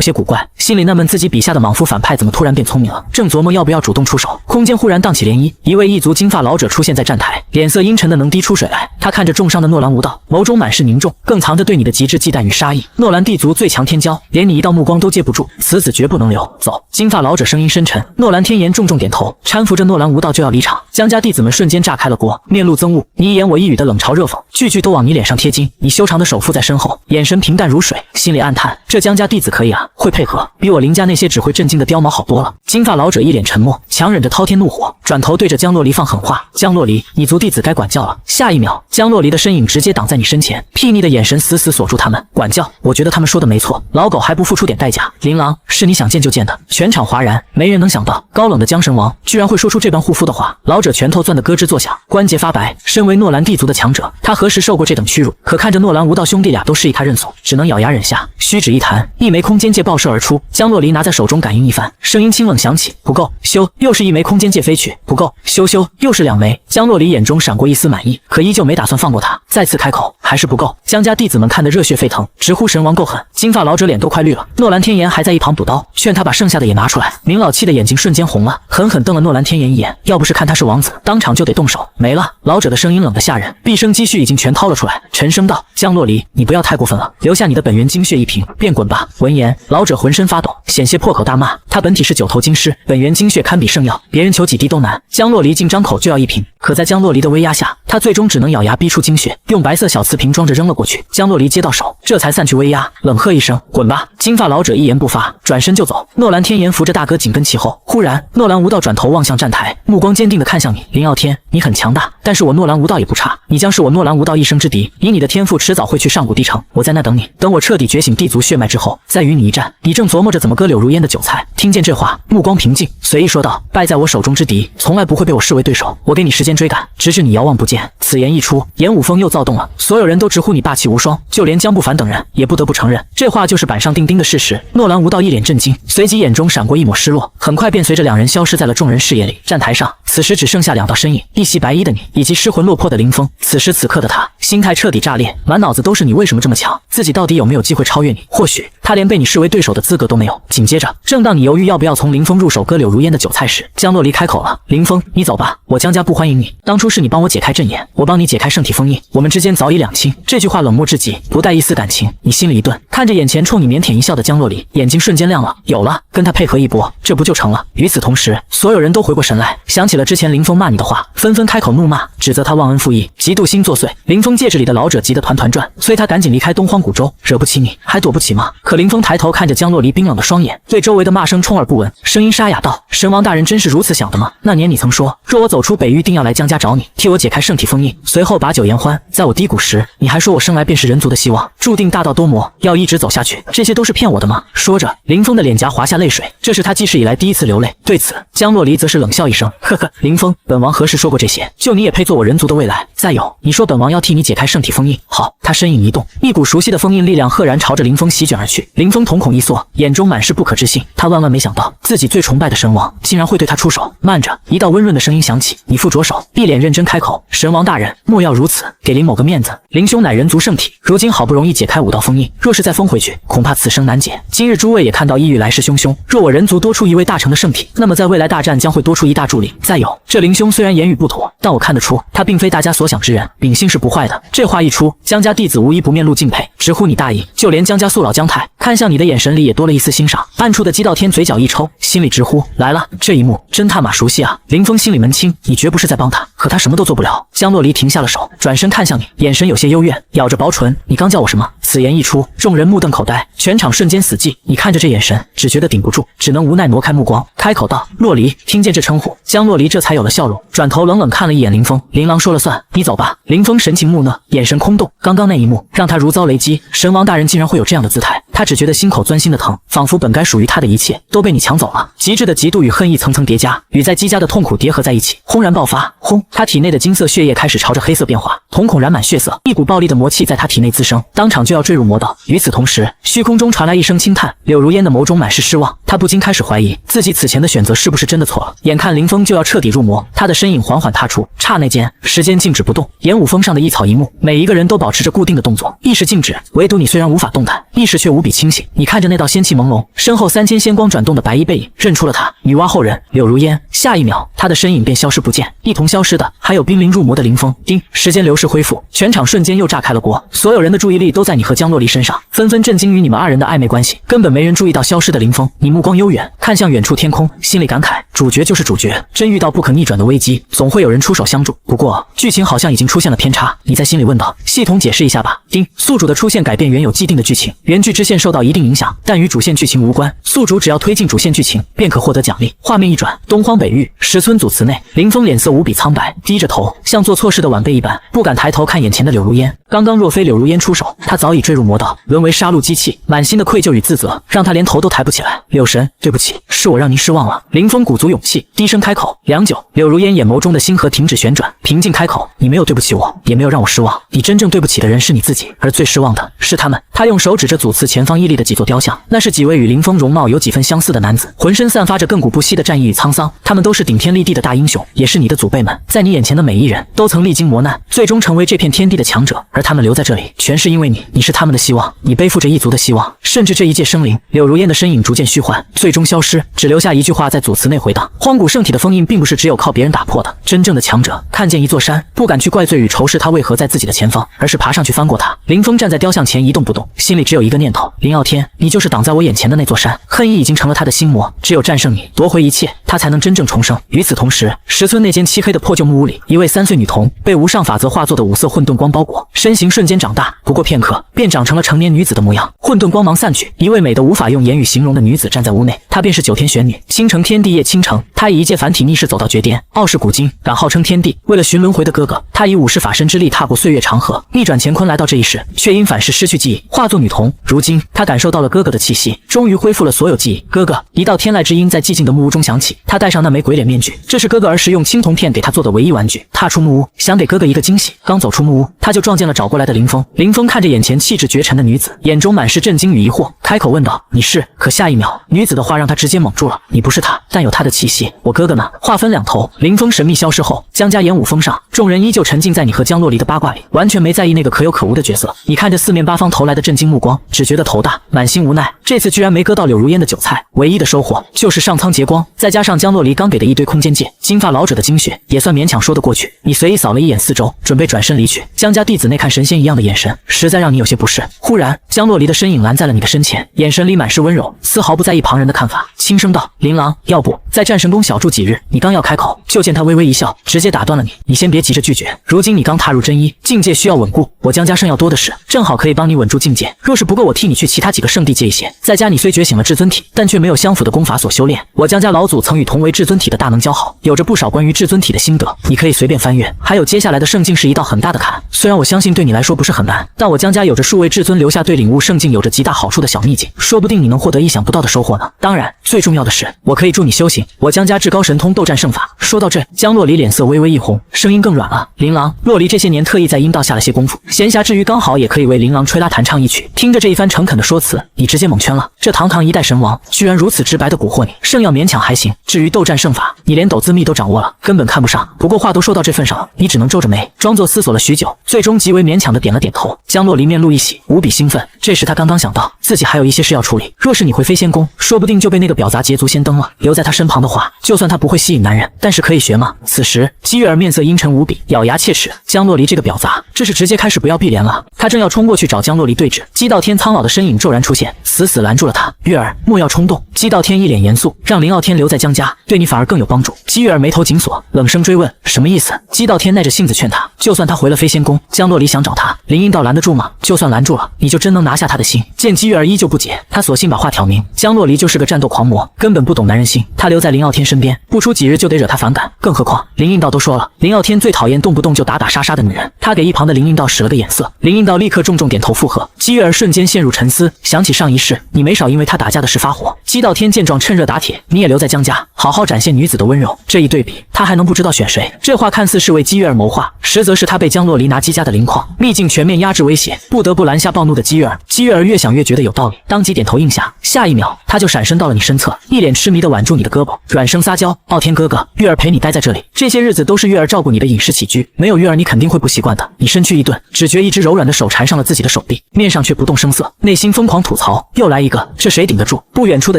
Speaker 1: 些古怪，心里纳闷自己笔下的莽夫反派怎么突然变聪明了，正琢磨要不要主动出手，空间忽然荡起涟漪，一位异族金发老者出现在站台，脸色阴沉的能滴出水来。他看着重伤的诺兰无道，眸中满是凝重，更藏着对你的极致忌惮与杀意。诺兰地族最强天骄，连你一道目光都接不住，此子绝不能留。走！金发老者声音深沉。诺兰天言重重点头，搀扶着诺兰无道就要离场。江家弟子们瞬间炸开了锅，面露憎恶，你一言我一语的冷嘲热讽，句句都往你脸上贴金。你修长的手附在身后，眼神平淡如水，心里暗叹：这江家弟子可以啊，会配合，比我林家那些只会震惊的碉毛好多了。金发老者一脸沉默，强忍着滔天怒火，转头对着江洛离放狠话：江洛离，你族弟子该管教了。下一秒，江洛离的身影直接挡在你身前，睥睨的眼神死死锁住他们。管教？我觉得他们说的没错，老狗还不付出点代价？琳琅，是你想见就见的。全场哗然，没人能想到高冷的江神王居然会说出这般护肤的话。老者拳头攥得咯吱作响，关节发白。身为诺兰地族的强者，他何时受过这等屈辱？可看着诺兰无道兄弟俩都示意他认怂，只能咬牙忍下。虚指一弹，一枚空间界爆射而出，江洛离拿在手中感应一番，声音清冷响起：不够。咻，又是一枚空间界飞去，不够。咻咻，又是2枚。江洛离眼中闪过一丝满意，可依旧没打算放过他，再次开口：还是不够。江家弟子们看得热血沸腾，直呼神王够狠。金发老者脸都快绿了，诺兰天言还在一旁补刀，劝他把剩下的也拿出来。明老气的眼睛瞬间红了，狠狠瞪了诺兰天言一眼，要不是看他是王子，当场就得动手。没了。老者的声音冷得吓人，毕生积蓄已经全掏了出来，沉声道：江洛离，你不要太过分了，留下你的本源精血1瓶，便滚吧。闻言，老者浑身发抖，险些破口大骂：他本体是9头金狮，本源精血堪比圣药，别人求几滴都难。江洛离竟张口就要1瓶，可在江洛离的威压下，他最终只能咬牙逼出精血，用白色小瓷瓶装着扔了过去。江洛离接到手，这才散去威压，冷喝一声：滚吧。金发老者一言不发，转身就走。诺兰天言扶着大哥紧跟其后。忽然，诺兰无道转头望向站台，目光坚定地看向你：林傲天，你很强大，但是我诺兰无道也不差，你将是我诺兰无道一生之敌。以你的天赋，迟早会去上古帝城，我在那等你。等我彻底觉醒地族血脉之后，再与你一战。你正琢磨着怎么割柳如烟的韭菜，听见这话，目光平静，随意说道：败在我手中之敌，从来不会被我视为对手。我给你时间追赶，直至你遥望不见。此言一出，演武峰又躁动了，所有人都直呼你霸气无双，就连江不凡等人也不得不承认，这话就是板上钉钉的事实。诺兰无道一脸震惊，随即眼中闪过一抹失落，很快便随着2人消失在了众人视野里。站台上，此时只剩下2道身影，一袭白衣的你，以及失魂落魄的林峰。此时此刻的他，心态彻底炸裂，满脑子都是你为什么这么强，自己到底有没有机会超越你？或许他连被你视为对手的资格都没有。紧接着，正当你犹豫要不要从林峰入手割柳如烟的韭菜时，江洛离开口了：林峰，你走吧，我江家不欢迎你。当初是你帮我解开阵眼，我帮你解开圣体封印，我们之间早已两清。这句话冷漠至极，不带一丝感情。你心里一顿，看着眼前冲你腼腆一笑的江洛离，眼睛瞬间亮了。有了，跟他配合一波，这不就成了？与此同时，所有人都回过神来，想起了之前林峰骂你的话，纷纷开口怒骂，指责他忘恩负义，嫉妒心作祟。林峰戒指里的老者急得团团转，催他赶紧离开东荒古州。惹不起你，还躲不起吗？可林峰抬头看着江洛离冰冷的双眼，对周围的骂声充耳不闻，声音沙哑道：神王大人真是如此想的吗？那年你曾说，若我走出北域，定要来江家找你，替我解开圣体封印。随后把酒言欢，在我低谷时，你还说我生来便是人族的希望，注定大道多磨，要一直走下去。这些都是骗我的吗？说着，林峰的脸颊滑下泪水，这是他记事以来第一次流泪。对此，江洛离则是冷笑一声：呵呵，林峰，本王何时说过这些？就你也配做我人族的未来？再有，你说本王要替你解开圣体封印。好，他身影一动，一股熟悉的封印力量赫然朝着林峰席卷而去。去。林峰瞳孔一缩，眼中满是不可置信。他万万没想到，自己最崇拜的神王竟然会对他出手。慢着，一道温润的声音响起：“你父着手。”一脸认真开口：“神王大人，莫要如此，给林某个面子。林兄乃人族圣体，如今好不容易解开5道封印，若是再封回去，恐怕此生难解。今日诸位也看到意欲来势汹汹，若我人族多出一位大成的圣体，那么在未来大战将会多出一大助力。再有，这林兄虽然言语不妥，但我看得出他并非大家所想之人，秉性是不坏的。”这话一出，江家弟子无一不面露敬佩，直呼你大义。就连江家素老江太看向你的眼神里也多了一丝欣赏。暗处的姬道天嘴角一抽，心里直呼来了，这一幕真他妈熟悉啊！林峰心里门清，你绝不是在帮他，可他什么都做不了。江洛离停下了手，转身看向你，眼神有些幽怨，咬着薄唇：“你刚叫我什么？”此言一出，众人目瞪口呆，全场瞬间死寂。你看着这眼神，只觉得顶不住，只能无奈挪开目光，开口道：“洛离。”听见这称呼，江洛离这才有了笑容，转头冷冷看了一眼林峰：“琳琅说了算，你走吧。”林峰神情木讷，眼神空洞。刚刚那一幕让他如遭雷击，神王大人竟然会有这样的姿态，他只觉得心口钻心的疼，仿佛本该属于他的一切都被你抢走了。极致的嫉妒与恨意层层叠加，与在姬家的痛苦叠合在一起，轰然爆发。轰！他体内的金色血液开始朝着黑色变化，瞳孔染满血色，一股暴力的魔气在他体内滋生，当场就要坠入魔道。与此同时，虚空中传来一声轻叹，柳如烟的眸中满是失望，他不禁开始怀疑自己此前的选择是不是真的错了。眼看林峰就要彻底入魔，他的身影缓缓踏出，刹那间时间静止不动，演武峰上的一草一木，每一个人都保持着固定的动作，意识静止，唯独你虽然无法动弹，意识却无比清醒。你看着那道仙气朦胧，身后3000仙光转动的白衣背影，认出了他，女娲后人柳如烟。下一秒，他的身影便消失不见，一同消失的还有濒临入魔的林峰。丁，时间流逝恢复，全场瞬间又炸开了锅，所有人的注意力都在你和江洛离身上，纷纷震惊于你们2人的暧昧关系，根本没人注意到消失的林峰。你目光悠远，看向远处天空，心里感慨：主角就是主角，真遇到不可逆转的危机，总会有人出手相助。不过剧情好像已经出现了偏差，你在心里问道：系统解释一下吧。丁，宿主的出现改变原有既定的剧情，原剧支线受到一定影响，但与主线剧情无关。宿主只要推进主线剧情，便可获得奖励。画面一转，东荒北域石村祖祠内，林峰脸色无比苍白，低着头，像做错事的晚辈一般，不敢抬头看眼前的柳如烟。刚刚若非柳如烟出手，他早已坠入魔道，沦为杀戮机器。满心的愧疚与自责，让他连头都抬不起来。柳神，对不起，是我让您失望了。林峰鼓足勇气，低声开口。良久，柳如烟眼眸中的星河停止旋转，平静开口：你没有对不起我，也没有让我失望，你真正对不起的人是你自己，而最失望的是他们。他用手指着祖祠前方屹立的几座雕像，那是几位与林峰容貌有几分相似的男子，浑身散发着亘古不息的战意与沧桑。他们都是顶天立地的大英雄，也是你的祖辈们。在你眼前的每一人都曾历经磨难，最终成为这片天地的强者，而他们留在这里，全是因为你，你是他们的希望，你背负着一族的希望，甚至这一界生灵。柳如烟的身影逐渐虚幻，最终消失，只留下一句话在祖祠内回荡：荒古圣体的封印并不是只有靠别人打破的，真正的强者看见一座山，不敢去怪罪与仇视他为何在自己的前方，而是爬上去翻过它。林峰站在雕像前一动不动，心里只有一个念头：林傲天，你就是挡在我眼前的那座山。恨意已经成了他的心魔，只有战胜你，夺回一切，他才能真正重生。与此同时，石村那间漆黑的破旧木屋里，一位3岁女童被无上法则化作的5色混沌光包裹，身形瞬间长大，不过片刻便长成了成年女子的模样。混沌光芒散去，一位美得无法用言语形容的女子站在屋内，她便是9天玄女。星辰天地夜倾城，她以一介凡体逆势走到绝巅，傲视古今，敢号称天地。为了寻轮回的哥哥，她以50法身之力踏过岁月长河，逆转乾坤来到这一世，却因反噬失去记忆，化作女童。如今她感受到了哥哥的气息，终于恢复了所有记忆。哥哥，一道天籁之音在寂静的木屋中响起，她戴上那枚鬼脸面具，这是哥哥儿时用青铜片给她做的唯一玩具。踏出木屋，想给哥哥一个惊喜，刚走出木屋，她就撞见了找过来的林峰。林峰看着眼前气质绝尘的女子，眼中满是震惊与疑惑，开口问道：你是？可下一秒，女子的话让他直接懵住了。你不是他，但有他的气息。我哥哥呢？话分两头，林峰神秘消失后，江家演武峰上，众人依旧沉浸在你和江洛离的八卦里，完全没在意那个可有可无的角色。你看着四面八方投来的震惊目光，只觉得头大，满心无奈。这次居然没割到柳如烟的韭菜，唯一的收获就是上苍劫光，再加上江洛离刚给的一堆空间戒，金发老者的精血，也算勉强说得过去。你随意扫了一眼四周，准备转身离去。江家弟子那看神仙一样的眼神，实在让你有些不适。忽然，江洛离的身影拦在了你的身前，眼神里满是温柔，丝毫不在意旁人的看法，轻声道：琳琅，要不在战神宫小住几日？你刚要开口，就见他微微一笑，直接打断了你。你先别急着拒绝，如今你刚踏入真一境界，需要稳固，我江家圣药多的是，正好可以帮你稳住境界。若是不够，我替你去其他几个圣地借一些，再加你虽觉醒了至尊体，但却没有相符的功法所修炼。我江家老祖曾与与同为至尊体的大能交好，有着不少关于至尊体的心得，你可以随便翻阅。还有接下来的圣境是一道很大的坎，虽然我相信对你来说不是很难，但我江家有着数位至尊留下对领悟圣境有着极大好处的小秘境，说不定你能获得意想不到的收获呢。当然，最重要的是，我可以助你修行我江家至高神通斗战胜法。说到这，江洛离脸色微微一红，声音更软了。琳琅，洛离这些年特意在阴道下了些功夫，闲暇之余刚好也可以为琳琅吹拉弹唱一曲。听着这一番诚恳的说辞，你直接蒙圈了。这堂堂一代神王，居然如此直白的蛊惑你，圣要勉强还行，至于斗战胜法，你连斗字秘都掌握了，根本看不上。不过话都说到这份上了，你只能皱着眉，装作思索了许久，最终极为勉强的点了点头。江洛离面露一喜，无比兴奋。这时他刚刚想到自己还有一些事要处理，若是你回飞仙宫，说不定就被那个婊砸捷足先登了。留在他身旁的话，就算他不会吸引男人，但是可以学吗？此时姬月儿面色阴沉无比，咬牙切齿。江洛离这个婊砸，这是直接开始不要碧莲了。他正要冲过去找江洛离对峙，姬道天苍老的身影骤然出现，死死拦住了他。月儿，莫要冲动。姬道天一脸严肃，让林傲天留在江家，对你反而更有帮助。姬月儿眉头紧锁，冷声追问，什么意思？姬道天耐着性子劝他，就算他回了飞仙宫，江洛离想找他，林荫道拦得住吗？就算拦住了，你就真能拿下他的心？见姬月儿依旧不解，他索性把话挑明，江洛离就是个战斗狂魔，根本不懂男人心，他留在林傲天身边，不出几日就得惹他反感。更何况林荫道都说了，林傲天最讨厌动不动就打打杀杀的女人。他给一旁的林荫道使了个眼色，林荫道立刻重重点头附和。姬月儿瞬间陷入沉思，想起上一世，你没少因为他打架的事发火。姬道天见状趁热打铁，你也留在江家，好好展现女子的温柔。这一对比，他还能不知道选谁？这话看似是为姬月儿谋划，实则是他被江洛离拿姬家的灵矿秘境全面压制威胁，不得不拦下暴怒的姬月儿。姬月儿越想越觉得有道理，当即点头应下。下一秒，他就闪身到了你身侧，一脸痴迷地挽住你的胳膊，软声撒娇：傲天哥哥，月儿陪你待在这里，这些日子都是月儿照顾你的饮食起居，没有月儿你肯定会不习惯的。你身躯一顿，只觉一只柔软的手缠上了自己的手臂，面上却不动声色，内心疯狂吐槽：又来一个，这谁顶得住？不远处的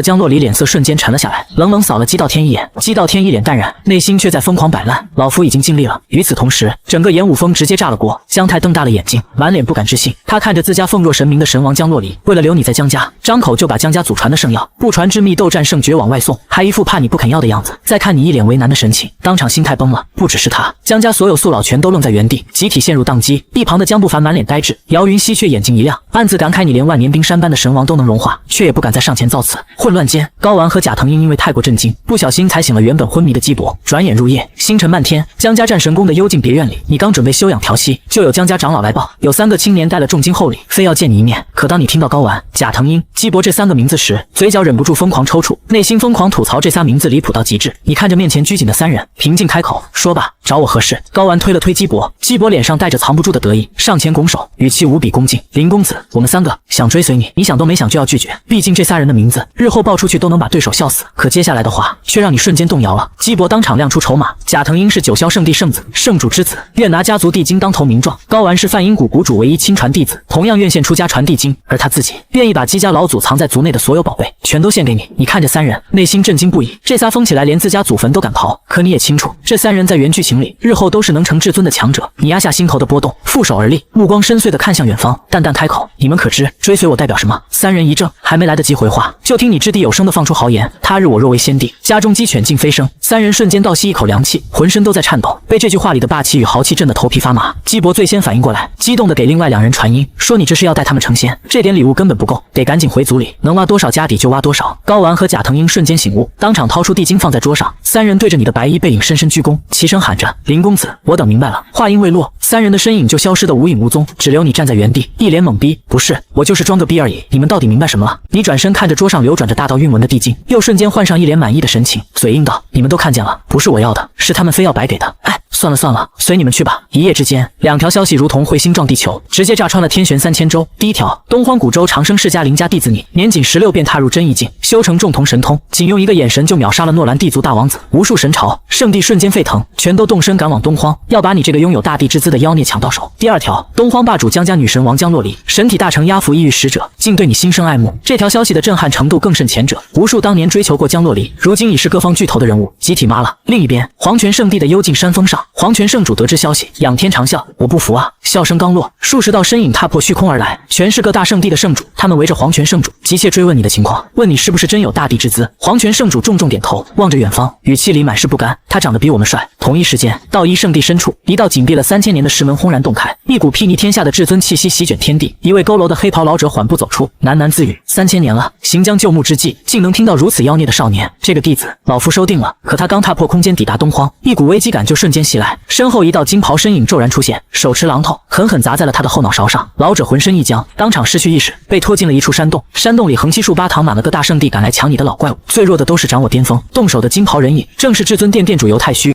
Speaker 1: 江洛离脸色瞬间沉了下来，冷冷扫了姬道天一眼。姬道天一脸淡然，内心却在疯狂摆烂，老夫已经尽力了。与此同时，整个演武峰直接炸了锅。姜太瞪大了眼睛，满脸不敢置信，他看着自家奉若神明的神王江洛离，为了留你在江家，张口就把江家祖传的圣药不传之秘斗战胜诀往外送，还一副怕你不肯要的样子。再看你一脸为难的神情，当场心态崩了。不只是他，江家所有宿老全都愣在原地，集体陷入宕机。一旁的江不凡满脸呆滞，姚云溪却眼睛一亮，暗自感慨你连万年冰山般的神王都能融化，却也不敢再上前造次。混乱间，高丸和贾腾英因为太过震惊，不小心踩醒了原本昏迷的姬伯。转眼入夜，星辰漫天，江家战神宫的幽静别院里，你刚准备休养调息，就有江家长老来报，有3个青年带了重金厚礼，非要见你一面。可当你听到高丸、贾腾英、姬伯这3个名字时，嘴角忍不住疯狂抽搐，内心疯狂吐槽这仨名字离谱到极致。你看着面前拘谨的3人，平静开口，说吧，找我何事？高丸推了推姬伯，姬伯脸上带着藏不住的得意，上前拱手，语气无比恭敬：林公子，我们3个想追随你，你想都没想就要拒绝，毕竟这3人的名字日后报出去都能把对手笑死。可接下来的话却让你瞬间动摇了。姬伯当场亮出筹码，贾腾英是九霄圣地圣子，圣主之子，愿拿家族地经当头名状。高丸是梵音谷谷主唯一亲传弟子，同样愿献出家传地经，而他自己愿意把姬家老祖藏在族内的所有宝贝全都献给你。你看这3人，内心震惊不已，这仨疯起来连自家祖坟都敢刨。可你也清楚，这3人在原剧情里日后都是能成至尊的强者。你压下心头的波动，负手而立，目光深邃地看向远方，淡淡开口：你们可知追随我代表什么？3人一怔，还没来得及回话，就听你掷地有声地放出豪言：他日我若为先帝，家中鸡犬尽飞升。3人瞬间倒吸一口凉气，浑身都在颤抖，被这句话里的霸气与豪气震得头皮发麻。姬伯最先反应过来，激动地给另外2人传音，说你这是要带他们成仙，这点礼物根本不够，得赶紧回族里，能挖多少家底就挖多少。高丸和贾腾英瞬间醒悟，当场掏出地经放在桌上。3人对着你的白衣背影深深鞠躬，齐声喊着：林公子，我等明白了。话音未落，3人的身影就消失得无影无踪，只留你站在原地，一脸懵逼。不是，我就是装个逼而已，你们到底明白什么了？你转身看着桌上流转着大道韵文的地经，又瞬间换上一脸满意的神情，嘴硬道：你们都看见了，不是我要的，是他们非要白给的。哎，算了算了，随你们去吧。一夜之间，2条消息如同彗星撞地球，直接炸穿了天旋3000州。第一条，东荒古州长生世家林家弟子你，年仅16便踏入真意境，修成众同神通，仅用一个眼神就秒杀了诺兰地族大王子，无数神朝圣地瞬间沸腾，全都动身赶往东荒，要把你这个拥有大地之资的妖孽抢到手。第二条，东荒霸主江家女神王江洛离，神体大成压服异域使者，竟对你心生爱慕。这条消息的震撼程度更甚前者，无数当年追求过江洛离，如今已是各方巨头的人物集体妈了。另一边，黄泉圣地的幽静山峰上，黄泉圣主得知消息，仰天长啸：我不服啊！笑声刚落，数十道身影踏破虚空而来，全是各大圣地的圣主，他们围着黄泉圣主，急切追问你的情况，问你是不是真有大地之资。黄泉圣主重重点头，望着远方，语气里满是不甘。他长得比我们帅。同一时间，道一圣地深处，一道紧闭了3000年的石门轰然洞开，一股睥睨天下的至尊气息席卷天地。一位佝偻的黑袍老者缓步走出，喃喃自语：3000年了，行将就木之际，竟能听到如此妖孽的少年，这个弟子老夫收定了。了。可他刚踏破空间抵达东荒，一股危机感就瞬间袭来，身后一道金袍身影骤然出现，手持榔头狠狠砸在了他的后脑勺上。老者浑身一僵，当场失去意识，被拖进了一处山洞。山洞里横七竖八躺满了个大圣地，敢来抢你的老怪物，最弱的都是掌我巅峰。动手的金袍人影正是至尊殿殿主犹太虚。